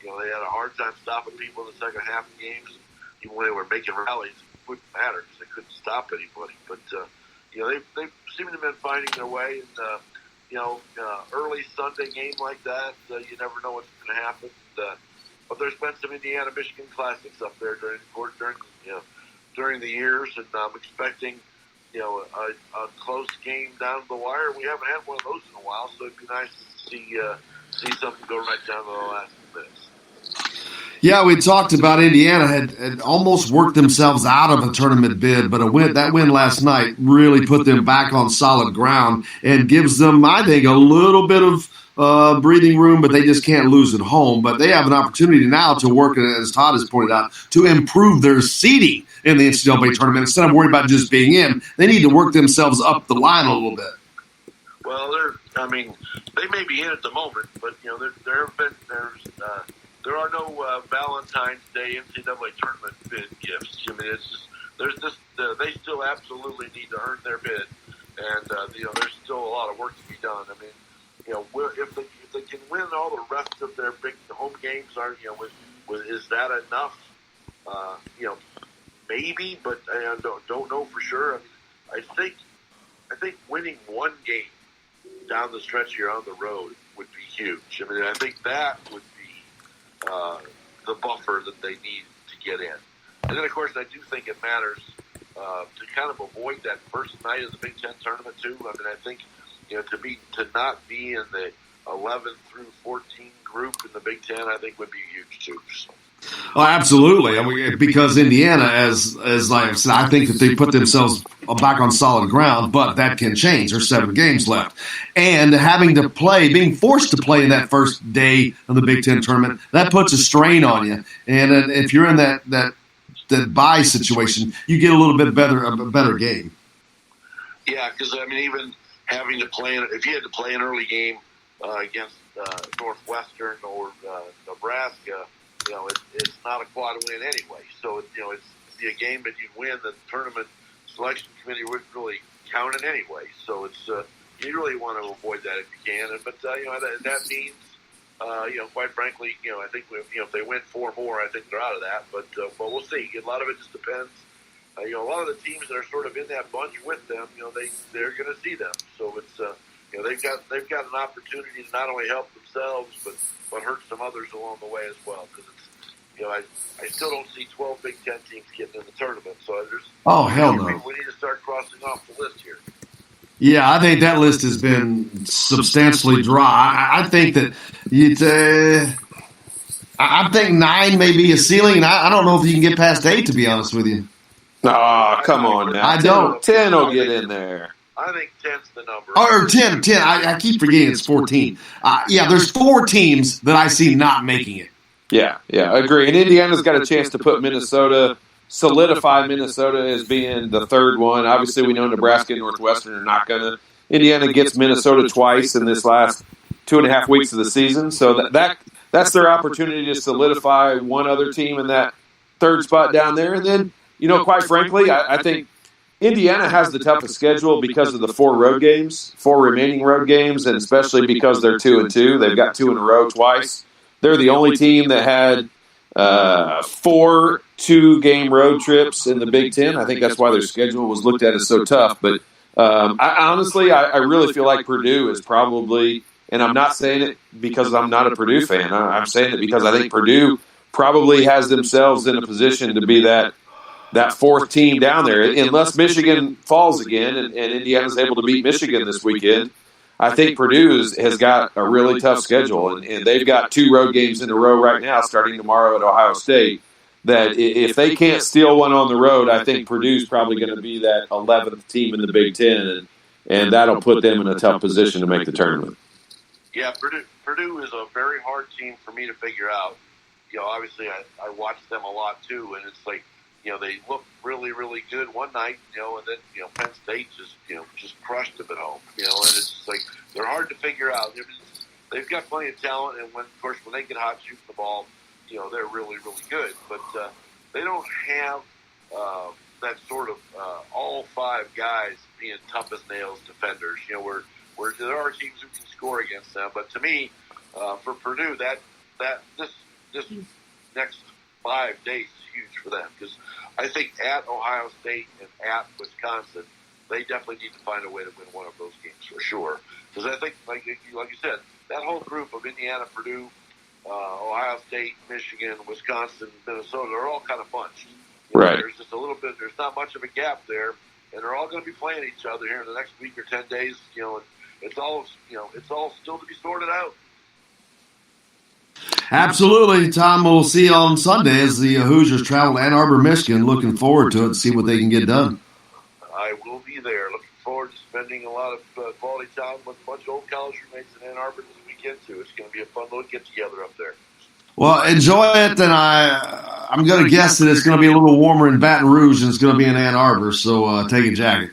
they had a hard time stopping people in the second half of games. Even when they were making rallies, it wouldn't matter because they couldn't stop anybody. But they seem to have been finding their way. And early Sunday game like that, you never know what's going to happen. But there's been some Indiana-Michigan classics up there during the years, and I'm expecting a close game down to the wire. We haven't had one of those in a while, so it'd be nice to see something go right down to the last minutes. Yeah, we talked about Indiana had almost worked themselves out of a tournament bid, but that win last night really put them back on solid ground and gives them, I think, a little bit of breathing room, but they just can't lose at home. But they have an opportunity now to work, as Todd has pointed out, to improve their seeding in the NCAA tournament. Instead of worried about just being in, they need to work themselves up the line a little bit. Well, they may be in at the moment, but there are no Valentine's Day NCAA tournament bid gifts. I mean, it's just they still absolutely need to earn their bid, and there's still a lot of work to be done. I mean, if they can win all the rest of their big home games, is that enough? Maybe, but I don't know for sure. I mean, I think winning one game down the stretch here on the road would be huge. I mean, I think that would be the buffer that they need to get in. And then, of course, I do think it matters to kind of avoid that first night of the Big Ten tournament too. I mean, I think to not be in the 11 through 14 group in the Big Ten, I think would be huge too. So. Oh, absolutely. I mean, because Indiana, as like I said, I think that they put themselves back on solid ground, but that can change. There's 7 games left. And having to play, being forced to play in that first day of the Big Ten tournament, that puts a strain on you. And if you're in that bye situation, you get a little bit a better game. Yeah, because, I mean, even having to play, if you had to play an early game against Northwestern or Nebraska, it's not a quad win anyway. So, it's a game that you win, the tournament selection committee wouldn't really count it anyway. So it's you really want to avoid that if you can. But that means quite frankly, I think if they win 4 more, I think they're out of that. But we'll see. A lot of it just depends. A lot of the teams that are sort of in that bunch with them, they're going to see them. So it's they've got an opportunity to not only help themselves but hurt some others along the way as well. Because it's I still don't see 12 Big Ten teams getting in the tournament. So there's hell no. We need to start crossing off the list here. Yeah, I think that list has been substantially dry. I think that I think 9 may be a ceiling, and I don't know if you can get past 8, to be honest with you. Oh, come on now. I don't. 10 will get in there. I think 10's the number. Or 10. I keep forgetting it's 14. There's 4 teams that I see not making it. Yeah, I agree. And Indiana's got a chance to put solidify Minnesota as being the 3rd one. Obviously, we know Nebraska and Northwestern are not going to. Indiana gets Minnesota twice in this last 2.5 weeks of the season. So that's their opportunity to solidify one other team in that 3rd spot down there. And then, quite frankly, I think Indiana has the toughest schedule because of the 4 remaining road games, and especially because they're 2-2. They've got 2 in a row twice. They're the only team that had 4 2-game road trips in the Big Ten. I think that's why their schedule was looked at as so tough. But I really feel like Purdue is probably, and I'm not saying it because I'm not a Purdue fan. I'm saying it because I think Purdue probably has themselves in a position to be that 4th team down there. Unless Michigan falls again and Indiana's able to beat Michigan this weekend, I think Purdue has got a really tough schedule, and they've got 2 road games in a row right now, starting tomorrow at Ohio State, that if they can't steal one on the road, I think Purdue's probably going to be that 11th team in the Big Ten, and that'll put them in a tough position to make the tournament. Yeah, Purdue is a very hard team for me to figure out. Obviously I watch them a lot too, and it's like, they look really, really good one night, and then, Penn State just crushed them at home, and it's just like, they're hard to figure out. They've got plenty of talent, and when they get hot shooting the ball, they're really, really good. But they don't have that sort of all 5 guys being tough as nails defenders, where there are teams who can score against them. But to me, for Purdue, this next 5 days is huge for them, because I think at Ohio State and at Wisconsin, they definitely need to find a way to win one of those games for sure. Because I think, like you said, that whole group of Indiana, Purdue, Ohio State, Michigan, Wisconsin, Minnesota, they're all kind of bunched. Right. There's just a little bit. There's not much of a gap there, and they're all going to be playing each other here in the next week or 10 days. And it's all still to be sorted out. Absolutely, Tom. We'll see you on Sunday as the Hoosiers travel to Ann Arbor, Michigan. Looking forward to it and see what they can get done. I will be there. Looking forward to spending a lot of quality time with a bunch of old college roommates in Ann Arbor this weekend, too. It's going to be a fun little get-together up there. Well, enjoy it, and I'm going to guess that it's going to be a little warmer in Baton Rouge than it's going to be in Ann Arbor, so take a jacket.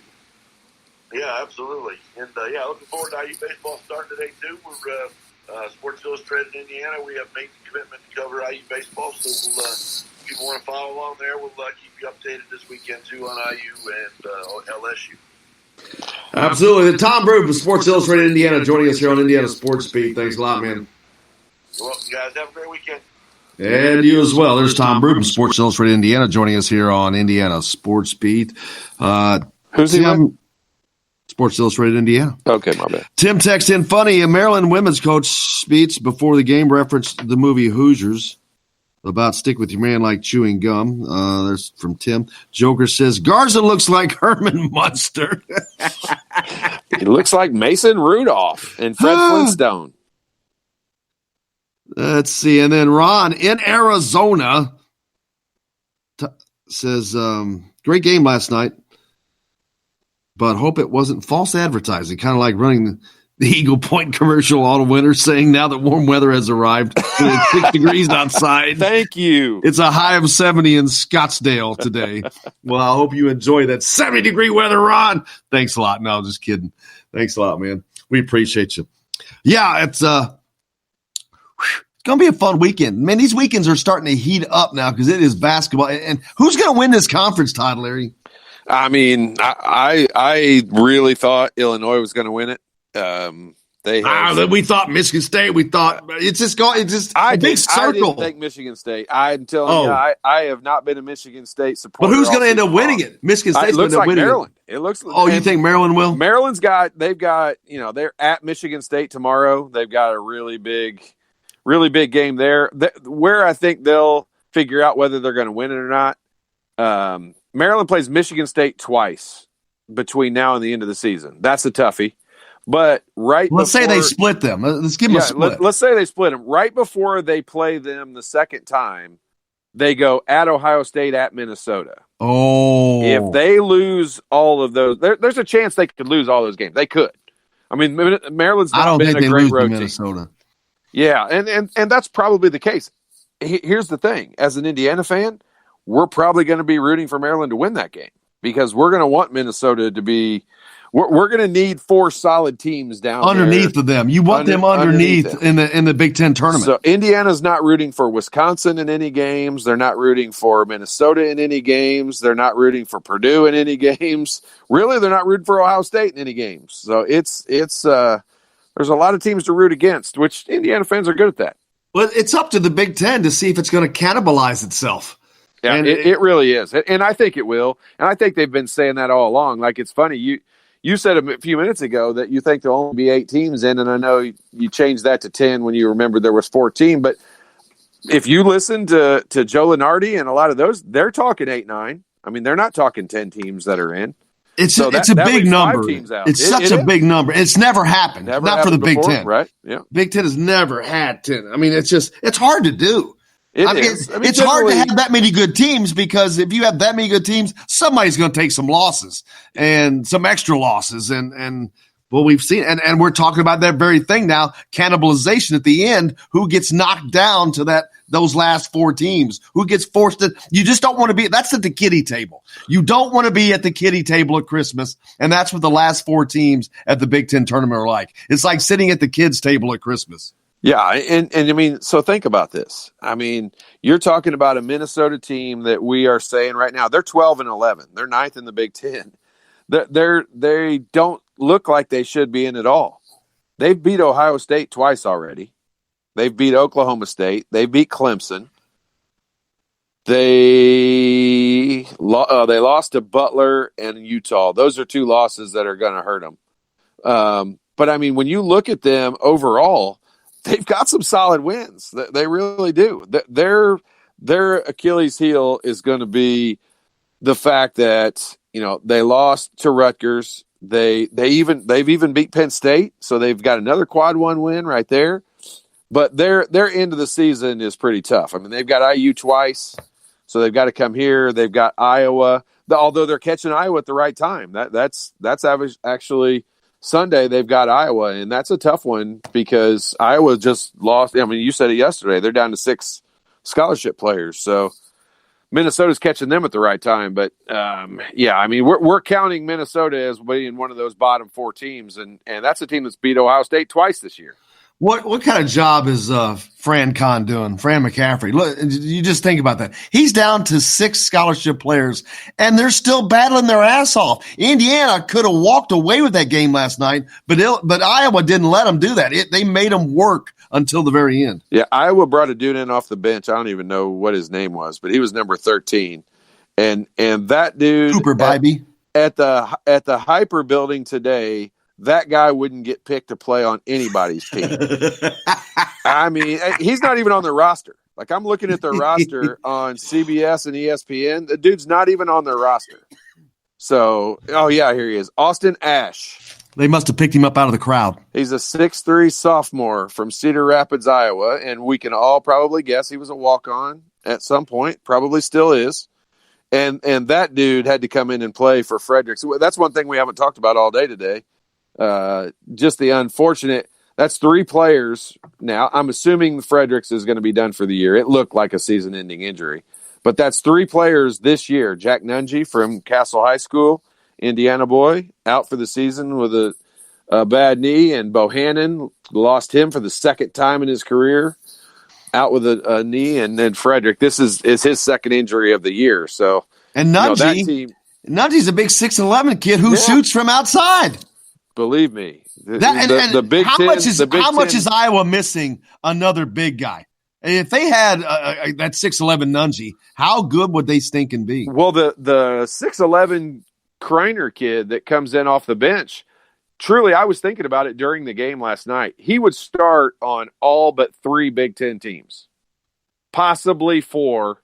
Yeah, absolutely. And, looking forward to IU baseball starting today, too. We're Sports Illustrated Indiana. We have made the commitment to cover IU baseball, so if people want to follow along there, we'll keep you updated this weekend, too, on IU and LSU. Absolutely. Tom Brew from Sports Illustrated Indiana joining us here on Indiana Sports Beat. Thanks a lot, man. You're welcome, guys. Have a great weekend. And you as well. There's Tom Brew from Sports Illustrated Indiana joining us here on Indiana Sports Beat. Who's he? Sports Illustrated Indiana. Okay, my bad. Tim texted in funny. A Maryland women's coach speaks before the game referenced the movie Hoosiers about stick with your man like chewing gum. There's from Tim. Joker says, Garza looks like Herman Munster. He looks like Mason Rudolph and Fred Flintstone. Let's see. And then Ron in Arizona says, great game last night, but hope it wasn't false advertising, kind of like running the Eagle Point commercial all winter, saying now that warm weather has arrived, it's 6 degrees outside. Thank you. It's a high of 70 in Scottsdale today. Well, I hope you enjoy that 70-degree weather, Ron. Thanks a lot. No, just kidding. Thanks a lot, man. We appreciate you. Yeah, it's going to be a fun weekend. Man, these weekends are starting to heat up now because it is basketball. And who's going to win this conference title, Larry? I mean, I really thought Illinois was going to win it. We thought Michigan State. We thought it's just a big circle. I didn't think Michigan State. I'm telling you, I have not been a Michigan State supporter. But who's going to end up winning it? Michigan State's going to looks like win Maryland. It looks. Oh, you think Maryland will? They've got, they're at Michigan State tomorrow. They've got a really big game there. Where I think they'll figure out whether they're going to win it or not. Maryland plays Michigan State twice between now and the end of the season. That's a toughie. But let's say they split them. Let's give them a split. Let's say they split them. Right before they play them the second time, they go at Ohio State, at Minnesota. Oh. If they lose all of those, there's a chance they could lose all those games. They could. I mean, Maryland's not been a great road team. Minnesota. Yeah, and that's probably the case. Here's the thing. As an Indiana fan, we're probably going to be rooting for Maryland to win that game because we're going to want Minnesota to be – we're going to need 4 solid teams down underneath of them. You want them underneath in the Big Ten tournament. So Indiana's not rooting for Wisconsin in any games. They're not rooting for Minnesota in any games. They're not rooting for Purdue in any games. Really, they're not rooting for Ohio State in any games. So it's there's a lot of teams to root against, which Indiana fans are good at that. Well, it's up to the Big Ten to see if it's going to cannibalize itself. Yeah, and it really is. And I think it will. And I think they've been saying that all along. Like, it's funny. You said a few minutes ago that you think there'll only be 8 teams in, and I know you changed that to 10 when you remembered there was 14. But if you listen to Joe Lunardi and a lot of those, they're talking 8-9. I mean, they're not talking 10 teams that are in. It's a big number. It's such a big number. It's never happened. Not for the Big Ten, right? Yeah, Big Ten has never had 10. I mean, it's hard to do. It's hard to have that many good teams because if you have that many good teams, somebody's going to take some losses and some extra losses. And well, we've seen, and we're talking about that very thing now, cannibalization at the end. Who gets knocked down to those last 4 teams? Who gets forced to? You just don't want to be. That's at the kiddie table. You don't want to be at the kiddie table at Christmas, and that's what the last 4 teams at the Big Ten tournament are like. It's like sitting at the kids' table at Christmas. Yeah, and I mean, so think about this. I mean, you're talking about a Minnesota team that we are saying right now they're 12-11. They're 9th in the Big Ten. They don't look like they should be in at all. They've beat Ohio State twice already. They've beat Oklahoma State. They beat Clemson. They lost to Butler and Utah. Those are 2 losses that are going to hurt them. But I mean, when you look at them overall, they've got some solid wins. They really do. Their Achilles heel is going to be the fact that, they lost to Rutgers. They've even beat Penn State, so they've got another quad 1 win right there. But their end of the season is pretty tough. I mean, they've got IU twice, so they've got to come here. They've got Iowa, although they're catching Iowa at the right time. That's actually Sunday. They've got Iowa, and that's a tough one because Iowa just lost. I mean, you said it yesterday. They're down to 6 scholarship players, so Minnesota's catching them at the right time. But yeah, I mean, we're counting Minnesota as being one of those bottom 4 teams, and that's a team that's beat Ohio State twice this year. What kind of job is Fran Kahn doing? Fran McCaffrey. Look, you just think about that. He's down to 6 scholarship players, and they're still battling their ass off. Indiana could have walked away with that game last night, but Iowa didn't let them do that. They made them work until the very end. Yeah, Iowa brought a dude in off the bench. I don't even know what his name was, but he was number 13, and that dude Cooper Bybee at the Hyper building today. That guy wouldn't get picked to play on anybody's team. I mean, he's not even on their roster. Like, I'm looking at their roster on CBS and ESPN. The dude's not even on their roster. So, oh, yeah, here he is. Austin Ash. They must have picked him up out of the crowd. He's a 6'3" sophomore from Cedar Rapids, Iowa, and we can all probably guess he was a walk-on at some point, probably still is. And that dude had to come in and play for Fredericks. That's one thing we haven't talked about all day today. Just the unfortunate – that's 3 players now. I'm assuming Fredericks is going to be done for the year. It looked like a season-ending injury. But that's 3 players this year. Jack Nungy from Castle High School, Indiana boy, out for the season with a bad knee. And Bohannon, lost him for the second time in his career, out with a knee. And then Frederick, this is his second injury of the year. So, and Nungy, Nungy's a big 6'11" kid who shoots from outside. Believe me. The Big Ten, how much is Iowa missing another big guy? If they had that 6'11" Nungy, how good would they stinking be? Well, the 6'11" Kreiner kid that comes in off the bench, truly, I was thinking about it during the game last night. He would start on all but 3 Big Ten teams, possibly 4,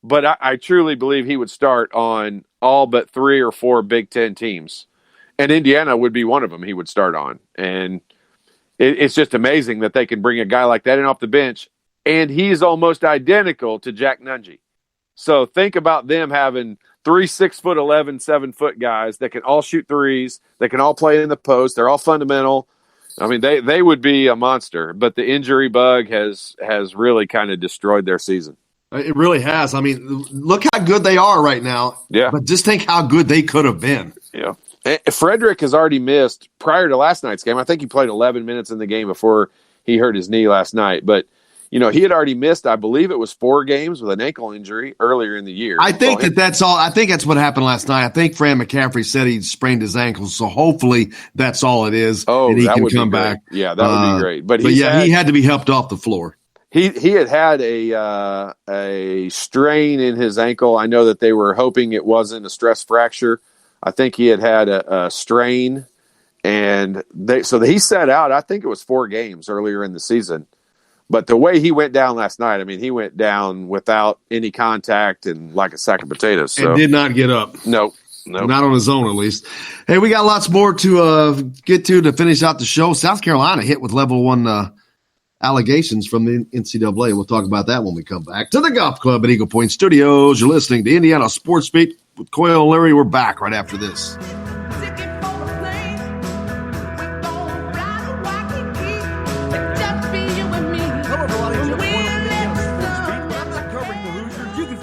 but I truly believe he would start on all but 3 or 4 Big Ten teams. And Indiana would be one of them he would start on. And it's just amazing that they can bring a guy like that in off the bench, and he's almost identical to Jack Nungy. So think about them having 3 6'11", 7-foot guys that can all shoot threes, that can all play in the post. They're all fundamental. I mean, they would be a monster, but the injury bug has really kind of destroyed their season. It really has. I mean, look how good they are right now. Yeah. But just think how good they could have been. Yeah. Frederick has already missed prior to last night's game. I think he played 11 minutes in the game before he hurt his knee last night. But, he had already missed, I believe it was 4 games with an ankle injury earlier in the year. I think that's all. I think that's what happened last night. I think Fran McCaffrey said he sprained his ankle. So hopefully that's all it is. Oh, and he that can would come be back. Yeah, that would be great. But he had to be helped off the floor. He had a strain in his ankle. I know that they were hoping it wasn't a stress fracture. I think he had a strain, and he sat out. I think it was 4 games earlier in the season. But the way he went down last night, I mean, he went down without any contact and like a sack of potatoes. So. And did not get up. Nope. Not on his own, at least. Hey, we got lots more to get to finish out the show. South Carolina hit with level 1 allegations from the NCAA. We'll talk about that when we come back to the Golf Club at Eagle Point Studios. You're listening to Indiana Sports Beat with Coyle and Larry. We're back right after this.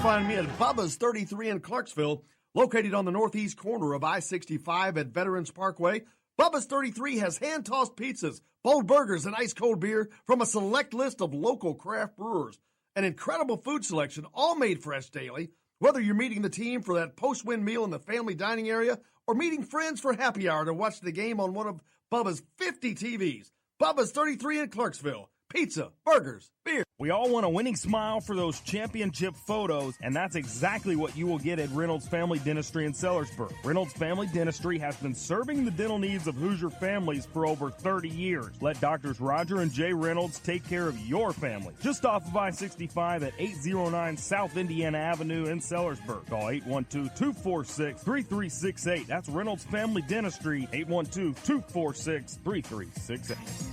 Find me at Bubba's 33 in Clarksville, located on the northeast corner of I-65 at Veterans Parkway. Bubba's 33 has hand-tossed pizzas, bold burgers, and ice-cold beer from a select list of local craft brewers. An incredible food selection, all made fresh daily. Whether you're meeting the team for that post-win meal in the family dining area or meeting friends for happy hour to watch the game on one of Bubba's 50 TVs. Bubba's 33 in Clarksville. Pizza, burgers, beer. We all want a winning smile for those championship photos, and that's exactly what you will get at Reynolds Family Dentistry in Sellersburg. Reynolds Family Dentistry has been serving the dental needs of Hoosier families for over 30 years. Let Doctors Roger and Jay Reynolds take care of your family. Just off of I-65 at 809 South Indiana Avenue in Sellersburg. Call 812-246-3368. That's Reynolds Family Dentistry, 812-246-3368.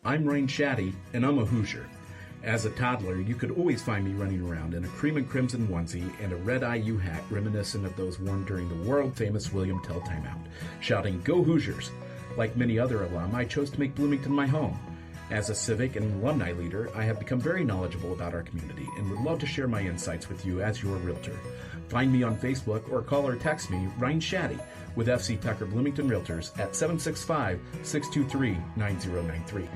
I'm Rain Shaddy, and I'm a Hoosier. As a toddler, you could always find me running around in a cream and crimson onesie and a red IU hat reminiscent of those worn during the world-famous William Tell timeout, shouting, "Go Hoosiers!" Like many other alum, I chose to make Bloomington my home. As a civic and alumni leader, I have become very knowledgeable about our community and would love to share my insights with you as your realtor. Find me on Facebook or call or text me, Ryan Shaddy, with FC Tucker Bloomington Realtors at 765-623-9093.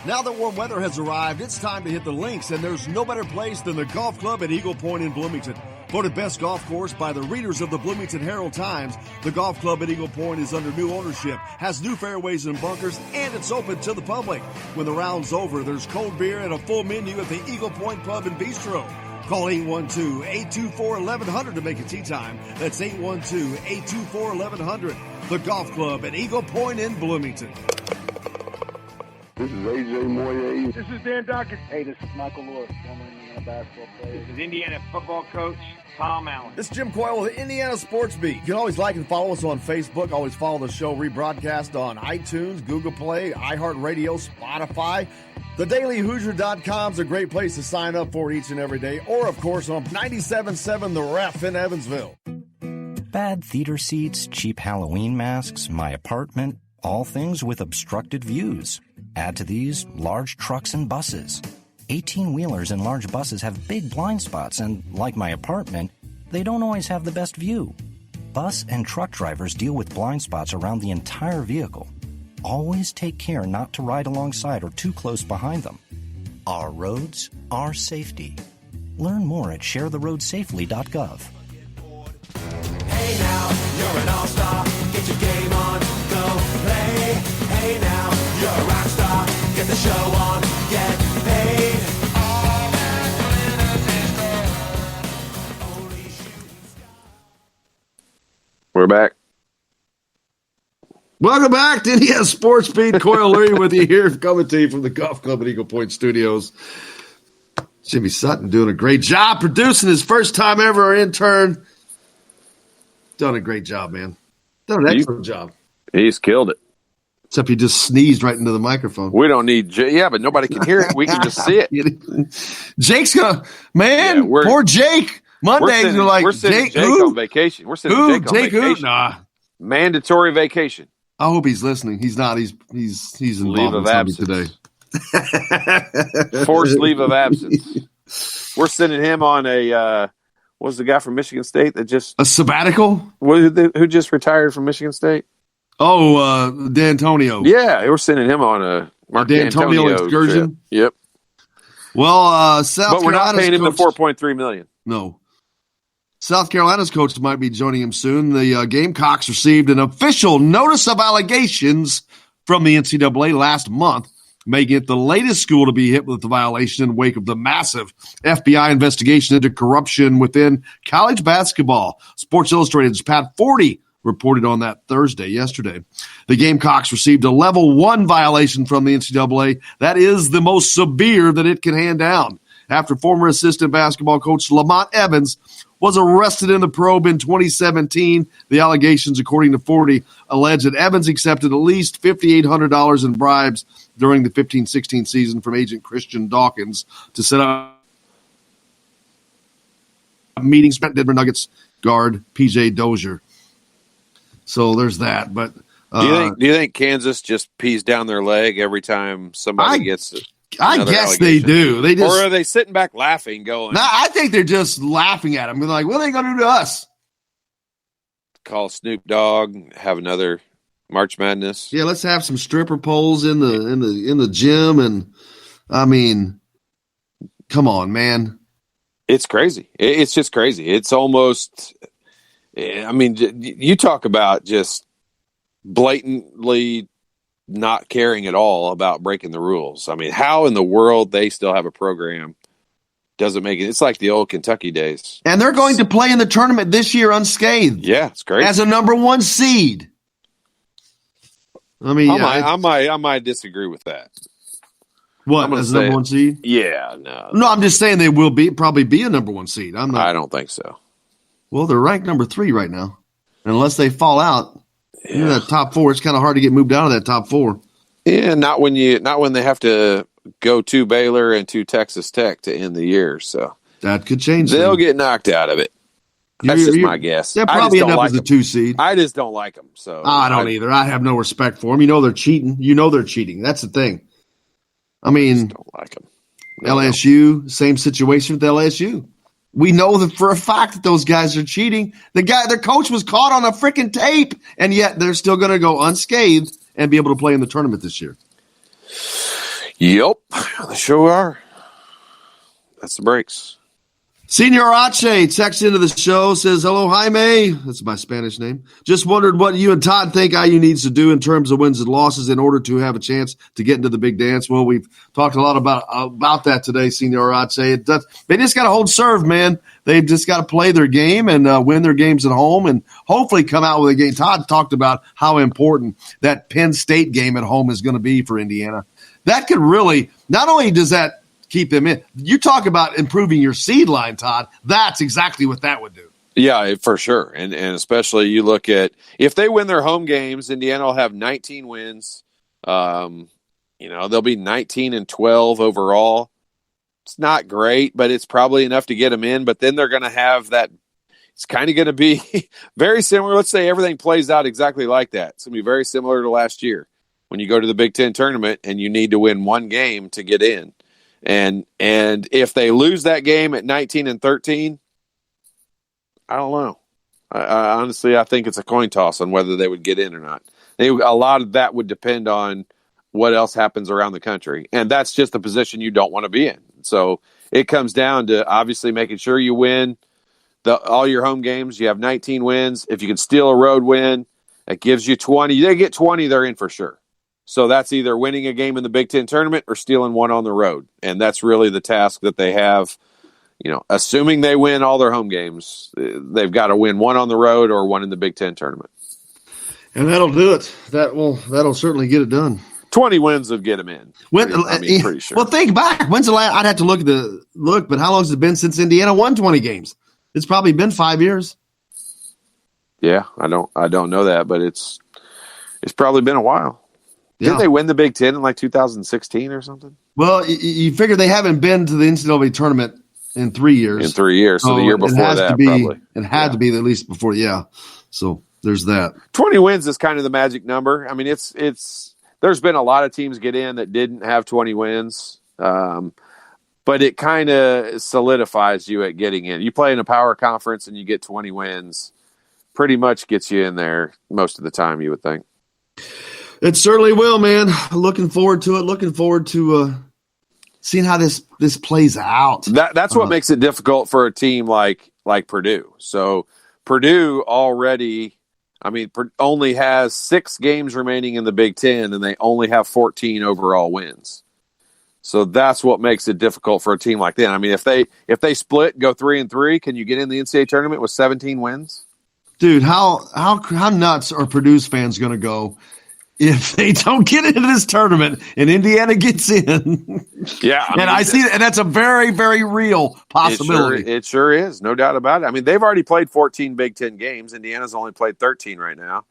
Now that warm weather has arrived, it's time to hit the links, and there's no better place than the Golf Club at Eagle Point in Bloomington. Voted best golf course by the readers of the Bloomington Herald-Times, the Golf Club at Eagle Point is under new ownership, has new fairways and bunkers, and it's open to the public. When the round's over, there's cold beer and a full menu at the Eagle Point Pub and Bistro. Call 812-824-1100 to make a tee time. That's 812-824-1100. The Golf Club at Eagle Point in Bloomington. This is AJ Moye. This is Dan Dawkins. Hey, this is Michael Lord, former basketball player. This is Indiana football coach Tom Allen. This is Jim Coyle with the Indiana Sports Beat. You can always like and follow us on Facebook. Always follow the show rebroadcast on iTunes, Google Play, iHeartRadio, Spotify. TheDailyHoosier.com is a great place to sign up for each and every day. Or, of course, on 97.7 The Ref in Evansville. Bad theater seats, cheap Halloween masks, my apartment, all things with obstructed views. Add to these large trucks and buses. 18-wheelers and large buses have big blind spots, and like my apartment, they don't always have the best view. Bus and truck drivers deal with blind spots around the entire vehicle. Always take care not to ride alongside or too close behind them. Our roads, our safety. Learn more at sharetheroadsafely.gov. Hey now, you're an all-star. Get your game on, go play. Hey now, you're a rock star. Get the show on, get paid. All that glitters is gold. We're back. Welcome back to Indiana Sports Beat. Coyle Leary with you here, coming to you from the Golf Club at Eagle Point Studios. Jimmy Sutton doing a great job producing his first time ever intern. Done a great job, man. Done an excellent job. He's killed it. Except he just sneezed right into the microphone. We don't need yeah, but nobody can hear it. We can just see it. Jake's gonna, man, poor Jake. Mondays are like, we're sending Jake on vacation. We're sending Jake on vacation. Nah. Mandatory vacation. I hope he's listening. He's not. He's involved Leave of in something absence today. Forced leave of absence. We're sending him on a what was the guy from Michigan State that just a sabbatical? Who just retired from Michigan State? Oh, D'Antonio. Yeah, we're sending him on a Mark D'Antonio excursion. Trip. Yep. Well, South but we're Carolina's not paying him the coach, $4.3 million. No. South Carolina's coach might be joining him soon. The Gamecocks received an official notice of allegations from the NCAA last month, making it the latest school to be hit with the violation in wake of the massive FBI investigation into corruption within college basketball. Sports Illustrated's Pat Forty reported on that yesterday. The Gamecocks received a level 1 violation from the NCAA. That is the most severe that it can hand down. After former assistant basketball coach Lamont Evans was arrested in the probe in 2017. The allegations, according to Forty, allege that Evans accepted at least $5,800 in bribes during the 15-16 season from agent Christian Dawkins to set up meetings with Denver Nuggets guard P.J. Dozier. So there's that. But do you think Kansas just pees down their leg every time somebody gets it? I guess they do. They just, or are they sitting back laughing, going? No, I think they're just laughing at him. They're like, "What are they going to do to us?" Call Snoop Dogg, have another March Madness. Yeah, let's have some stripper poles in the gym, and I mean, come on, man. It's crazy. It's just crazy. It's almost. I mean, you talk about just blatantly not caring at all about breaking the rules. I mean, how in the world they still have a program doesn't make it. It's like the old Kentucky days. And they're going to play in the tournament this year unscathed. Yeah, it's great. As a number 1 seed. I mean, I might disagree with that. What, as a number 1 seed? Yeah, no. No, I'm just saying they will probably be a number 1 seed. I don't think so. Well, they're ranked number 3 right now. Unless they fall out. Yeah. That top 4, it's kind of hard to get moved out of that top 4. Yeah, not when they have to go to Baylor and to Texas Tech to end the year. So that could change. They'll get knocked out of it. That's just my guess. They'll probably end up as a 2 seed. I just don't like them. So I don't either. I have no respect for them. You know they're cheating. That's the thing. I mean, don't like them. LSU, same situation with LSU. We know that for a fact that those guys are cheating. Their coach was caught on a freaking tape, and yet they're still going to go unscathed and be able to play in the tournament this year. Yep, they sure are. That's the breaks. Senor Ache texts into the show, says, "Hello, Jaime." That's my Spanish name. Just wondered what you and Todd think IU needs to do in terms of wins and losses in order to have a chance to get into the big dance. Well, we've talked a lot about that today, Senor Ache. They just got to hold serve, man. They've just got to play their game and win their games at home and hopefully come out with a game. Todd talked about how important that Penn State game at home is going to be for Indiana. That could really – not only does that keep them in. You talk about improving your seed line, Todd. That's exactly what that would do. Yeah, for sure. And especially you look at if they win their home games, Indiana will have 19 wins. They'll be 19-12 overall. It's not great, but it's probably enough to get them in. But then they're going to have that. It's kind of going to be very similar. Let's say everything plays out exactly like that. It's going to be very similar to last year when you go to the Big Ten tournament and you need to win one game to get in. And if they lose that game at 19-13, I don't know. I honestly, I think it's a coin toss on whether they would get in or not. A lot of that would depend on what else happens around the country. And that's just the position you don't want to be in. So it comes down to obviously making sure you win all your home games. You have 19 wins. If you can steal a road win, that gives you 20. They get 20, they're in for sure. So that's either winning a game in the Big Ten tournament or stealing one on the road. And that's really the task that they have. Assuming they win all their home games, they've got to win one on the road or one in the Big Ten tournament. And that'll do it. That'll certainly get it done. 20 wins will get them in. Pretty sure. Well, think back. When's the last? I'd have to look, but how long has it been since Indiana won 20 games? It's probably been 5 years. Yeah, I don't know that, but it's probably been a while. Yeah. Didn't they win the Big Ten in like 2016 or something? Well, you figure they haven't been to the NCAA tournament in 3 years. In 3 years, so the year before that, probably. It had to be at least before, yeah. So there's that. 20 wins is kind of the magic number. I mean, it's there's been a lot of teams get in that didn't have 20 wins, but it kind of solidifies you at getting in. You play in a power conference and you get 20 wins, pretty much gets you in there most of the time, you would think. It certainly will, man. Looking forward to it. Looking forward to seeing how this plays out. That's what makes it difficult for a team like Purdue. So Purdue already, only has 6 games remaining in the Big Ten, and they only have 14 overall wins. So that's what makes it difficult for a team like that. I mean, if they split, go 3-3, can you get in the NCAA tournament with 17 wins? Dude, how nuts are Purdue's fans going to go if they don't get into this tournament and Indiana gets in? Yeah. I see that, and that's a very, very real possibility. It sure is. No doubt about it. I mean, they've already played 14 Big Ten games. Indiana's only played 13 right now.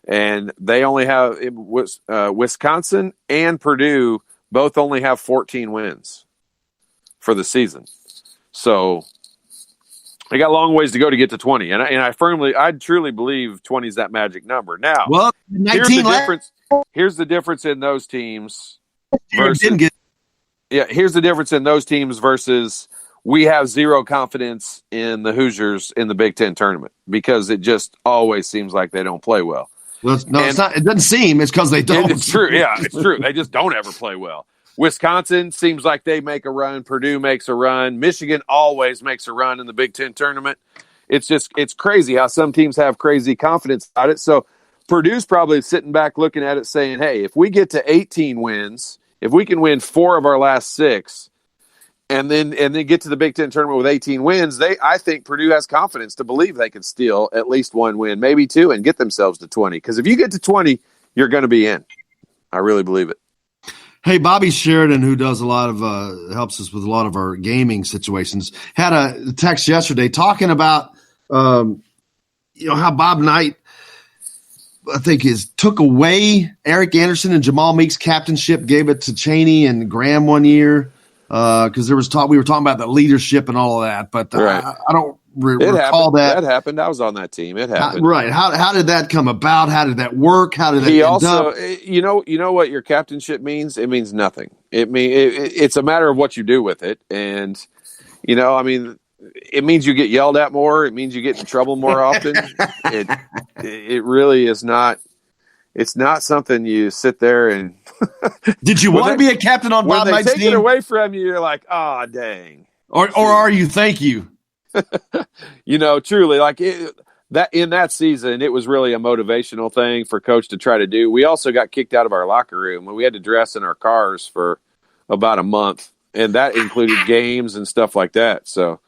And they only have Wisconsin and Purdue both only have 14 wins for the season. So they got a long ways to go to get to 20. And I truly believe 20 is that magic number. Now, well, 19 here's the difference in those teams versus here's the difference in those teams versus we have zero confidence in the Hoosiers in the Big Ten tournament because it just always seems like they don't play well. Well, it's not. It doesn't seem. It's because they don't. It's true. Yeah, it's true. They just don't ever play well. Wisconsin seems like they make a run. Purdue makes a run. Michigan always makes a run in the Big Ten tournament. It's crazy how some teams have crazy confidence about it. So Purdue's probably sitting back looking at it saying, hey, if we get to 18 wins, if we can win 4 of our last 6 and then get to the Big Ten tournament with 18 wins, I think Purdue has confidence to believe they can steal at least 1 win, maybe 2, and get themselves to 20. Because if you get to 20, you're going to be in. I really believe it. Hey, Bobby Sheridan, who does a lot of helps us with a lot of our gaming situations, had a text yesterday talking about how Bob Knight, I think, took away Eric Anderson and Jamal Meek's captainship, gave it to Chaney and Graham one year because we were talking about the leadership and all of that. But right. I don't recall that. That happened. I was on that team. It happened. Right. How did that come about? How did that work? How did that end up? You know what your captainship means? It means nothing. It's a matter of what you do with it. And, it means you get yelled at more. It means you get in trouble more often. It really is not. It's not something you sit there and. Did you want to be a captain on Bob Knight's team? When they take it away from you, you're like, ah, dang. Or are you? Thank you. Truly, like that in that season, it was really a motivational thing for Coach to try to do. We also got kicked out of our locker room and we had to dress in our cars for about a month, and that included games and stuff like that. So.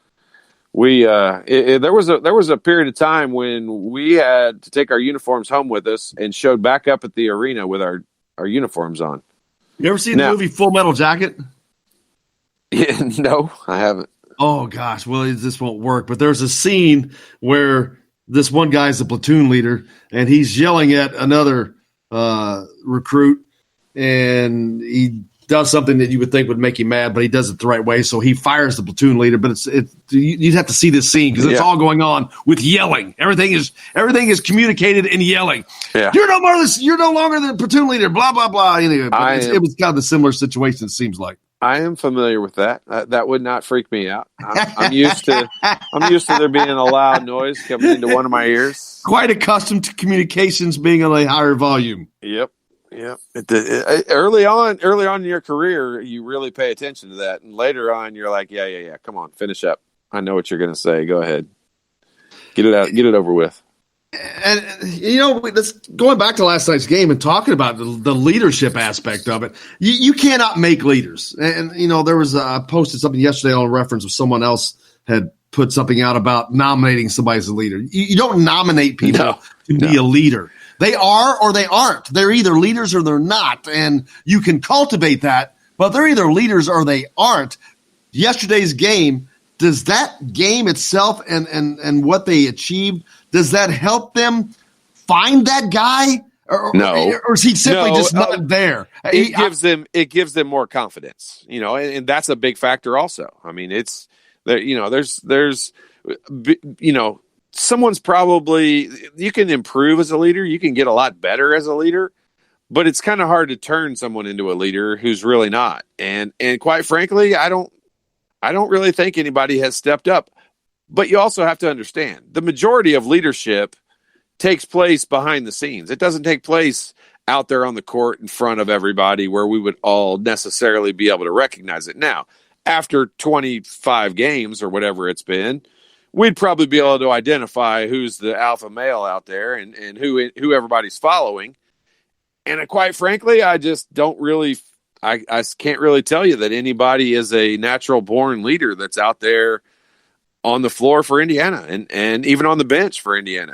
There was a period of time when we had to take our uniforms home with us and showed back up at the arena with our uniforms on. You ever seen the movie Full Metal Jacket? Yeah, no, I haven't. Oh gosh, well this won't work. But there's a scene where this one guy's the platoon leader, and he's yelling at another recruit, and he does something that you would think would make him mad, but he does it the right way. So he fires the platoon leader. But you'd have to see this scene because it's all going on with yelling. Everything is communicated in yelling. Yeah. You're no longer the platoon leader. Blah blah blah. Anyway, but it was kind of a similar situation. It seems like. I am familiar with that. That would not freak me out. I'm used to there being a loud noise coming into one of my ears. Quite accustomed to communications being on a higher volume. Yep. Early on in your career, you really pay attention to that, and later on, you're like, yeah. Come on, finish up. I know what you're going to say. Go ahead, get it out, get it over with. And going back to last night's game and talking about the leadership aspect of it, you cannot make leaders. And there was I posted something yesterday on reference of someone else had put something out about nominating somebody as a leader. You don't nominate people to be a leader. They are or they aren't. They're either leaders or they're not, and you can cultivate that. But they're either leaders or they aren't. Yesterday's game, does that game itself and what they achieved, does that help them find that guy? Or is he simply just not there? It gives them more confidence, and that's a big factor also. I mean, it's there, there's someone's probably, you can improve as a leader, you can get a lot better as a leader, but it's kind of hard to turn someone into a leader who's really not. And quite frankly, I don't really think anybody has stepped up. But you also have to understand, the majority of leadership takes place behind the scenes. It doesn't take place out there on the court in front of everybody where we would all necessarily be able to recognize it. Now, after 25 games or whatever it's been, we'd probably be able to identify who's the alpha male out there and who everybody's following. And quite frankly, I just don't really I can't really tell you that anybody is a natural born leader that's out there on the floor for Indiana and even on the bench for Indiana.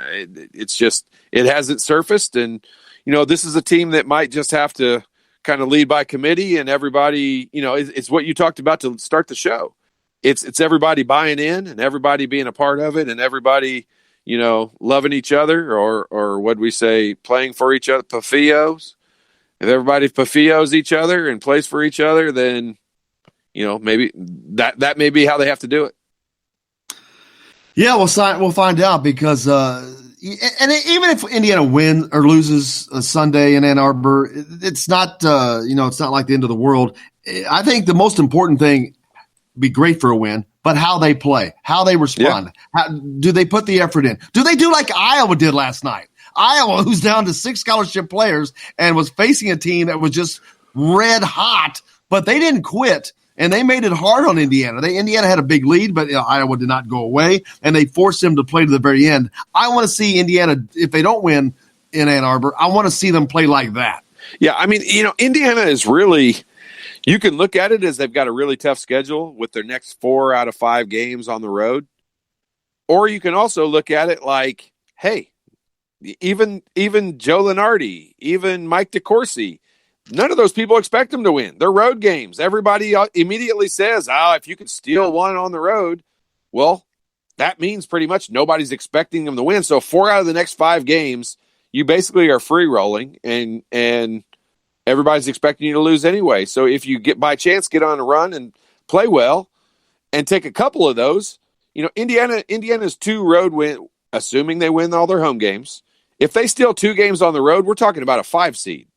It's just, it hasn't surfaced. And, this is a team that might just have to kind of lead by committee, and everybody, it's what you talked about to start the show. It's everybody buying in and everybody being a part of it and everybody, loving each other or what'd we say, playing for each other, pafios. If everybody pafios each other and plays for each other, then, maybe that may be how they have to do it. Yeah, we'll find out because and even if Indiana wins or loses Sunday in Ann Arbor, it's not it's not like the end of the world. I think the most important thing, be great for a win, but how they play, how they respond. Yeah. How, do they put the effort in? Do they do like Iowa did last night? Iowa, who's down to 6 scholarship players and was facing a team that was just red hot, but they didn't quit. And they made it hard on Indiana. Indiana had a big lead, but Iowa did not go away, and they forced them to play to the very end. I want to see Indiana, if they don't win in Ann Arbor, I want to see them play like that. Yeah, I mean, Indiana is really, you can look at it as they've got a really tough schedule with their next 4 out of 5 games on the road. Or you can also look at it like, hey, even Joe Lunardi, even Mike DeCourcy, none of those people expect them to win. They're road games. Everybody immediately says, if you can steal one on the road, well, that means pretty much nobody's expecting them to win. So 4 out of the next 5 games, you basically are free rolling and everybody's expecting you to lose anyway. So if you by chance get on a run and play well and take a couple of those, Indiana's 2 road win, assuming they win all their home games. If they steal 2 games on the road, we're talking about a 5 seed.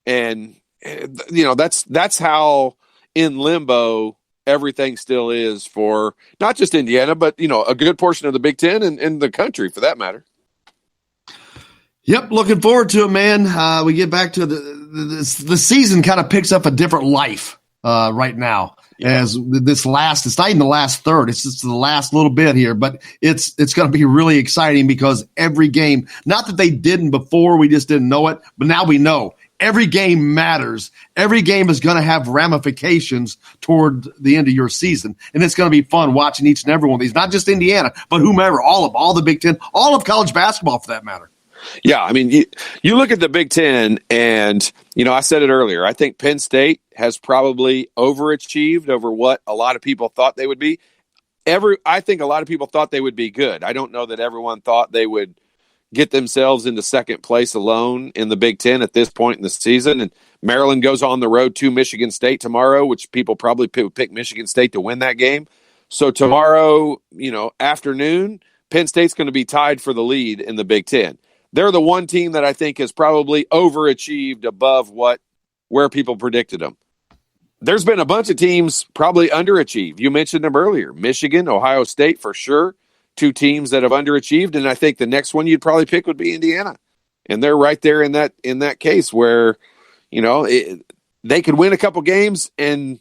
And, that's how in limbo everything still is for not just Indiana, but, a good portion of the Big Ten and the country for that matter. Yep. Looking forward to it, man. We get back to the season kind of picks up a different life right now. Yeah. As it's not even the last third. It's just the last little bit here, but it's going to be really exciting because every game, not that they didn't before, we just didn't know it, but now we know. Every game matters. Every game is going to have ramifications toward the end of your season. And it's going to be fun watching each and every one of these, not just Indiana, but whomever, all the Big Ten, all of college basketball for that matter. Yeah, I mean, you look at the Big Ten, and, I said it earlier. I think Penn State has probably overachieved over what a lot of people thought they would be. I think a lot of people thought they would be good. I don't know that everyone thought they would get themselves into second place alone in the Big Ten at this point in the season. And Maryland goes on the road to Michigan State tomorrow, which people probably pick Michigan State to win that game. So tomorrow, afternoon, Penn State's going to be tied for the lead in the Big Ten. They're the one team that I think has probably overachieved above where people predicted them. There's been a bunch of teams probably underachieved. You mentioned them earlier. Michigan, Ohio State for sure. Two teams that have underachieved, and I think the next one you'd probably pick would be Indiana. And they're right there in that case where, they could win a couple games and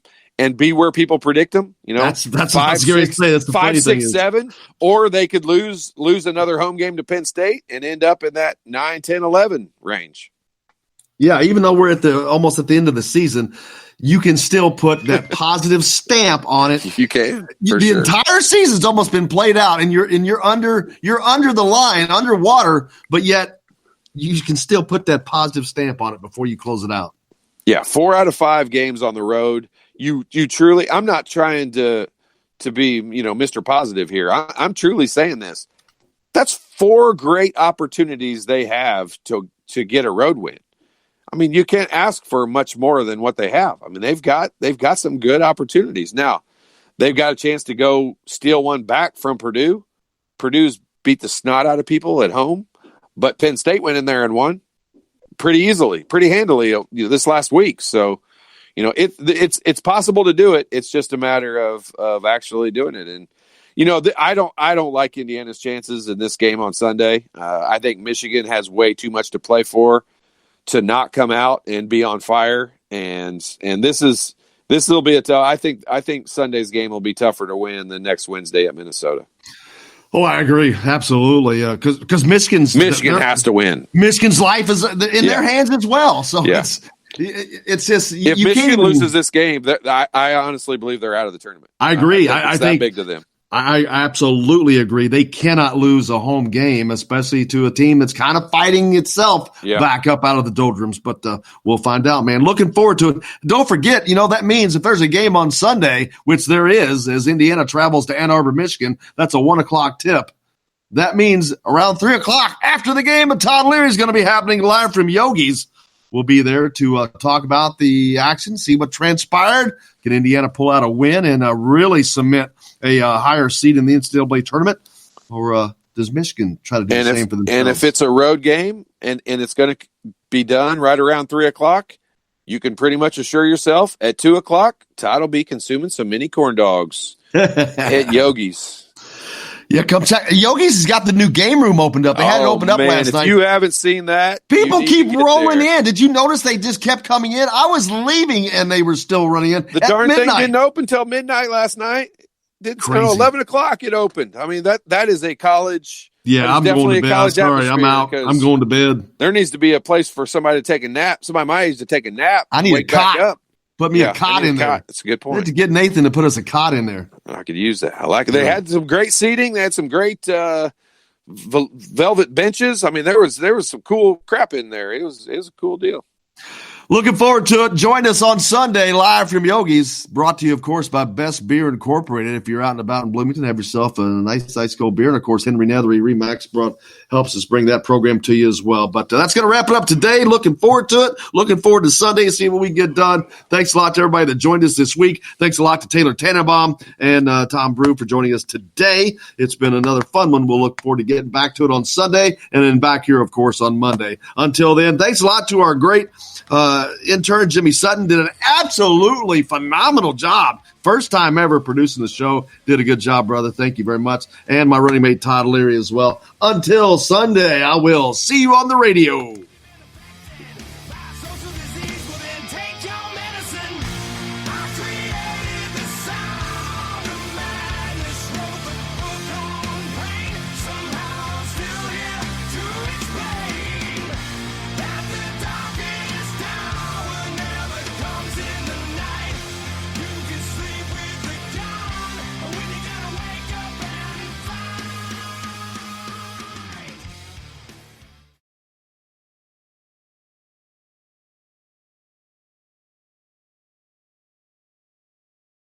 be where people predict them. That's what I was going to say. That's the 5, funny 6, thing 7, or they could lose another home game to Penn State and end up in that 9, 10, 11 range. Yeah, even though we're almost at the end of the season, you can still put that positive stamp on it. You can. The entire season's almost been played out, and you're under the line, underwater, but yet you can still put that positive stamp on it before you close it out. Yeah, 4 out of 5 games on the road. You truly. I'm not trying to be Mr. Positive here. I'm truly saying this. That's 4 great opportunities they have to get a road win. I mean, you can't ask for much more than what they have. I mean, they've got some good opportunities. Now, they've got a chance to go steal one back from Purdue. Purdue's beat the snot out of people at home, but Penn State went in there and won pretty easily, pretty handily this last week. So, it's possible to do it. It's just a matter of actually doing it. And I don't like Indiana's chances in this game on Sunday. I think Michigan has way too much to play for to not come out and be on fire. And this will be a tough. I think Sunday's game will be tougher to win than next Wednesday at Minnesota. Oh, I agree. Absolutely. Because Michigan has to win. Michigan's life is in their hands as well. So it's just, if Michigan loses this game, I honestly believe they're out of the tournament. I agree. I think big to them. I absolutely agree. They cannot lose a home game, especially to a team that's kind of fighting itself back up out of the doldrums. But we'll find out, man. Looking forward to it. Don't forget, that means if there's a game on Sunday, which there is, as Indiana travels to Ann Arbor, Michigan, that's a 1:00 tip. That means around 3:00 after the game, Todd Leary is going to be happening live from Yogi's. We'll be there to talk about the action, see what transpired. Can Indiana pull out a win and really cement a higher seed in the NCAA tournament? Or does Michigan try to do the same for themselves? And if it's a road game and it's going to be done right around 3:00, you can pretty much assure yourself at 2:00, Todd will be consuming some mini corn dogs at Yogi's. Yeah, come check. Yogi's has got the new game room opened up. They had it opened up last night. If you haven't seen that, people keep rolling in. Did you notice they just kept coming in? I was leaving and they were still running in. The darn thing didn't open till midnight last night. 11:00 it opened. I mean, that is a college. Yeah, I'm going to bed. I'm sorry, I'm out. I'm going to bed. There needs to be a place for somebody to take a nap. Somebody my age to take a nap. I need a cot. Up. Put me a cot in there. That's a good point. We have to get Nathan to put us a cot in there. I could use that. I like it. They had some great seating. They had some great velvet benches. I mean, there was some cool crap in there. It was a cool deal. Looking forward to it. Join us on Sunday live from Yogi's, brought to you, of course, by Best Beer Incorporated. If you're out and about in Bloomington, have yourself a nice ice cold beer. And, of course, Henry Nethery Remax helps us bring that program to you as well. But that's going to wrap it up today. Looking forward to it. Looking forward to Sunday and seeing what we get done. Thanks a lot to everybody that joined us this week. Thanks a lot to Taylor Tannenbaum and Tom Brew for joining us today. It's been another fun one. We'll look forward to getting back to it on Sunday and then back here, of course, on Monday. Until then, thanks a lot to our great intern Jimmy Sutton. Did an absolutely phenomenal job. First time ever producing the show. Did a good job, brother. Thank you very much. And my running mate Todd Leary as well. Until Sunday, I will see you on the radio.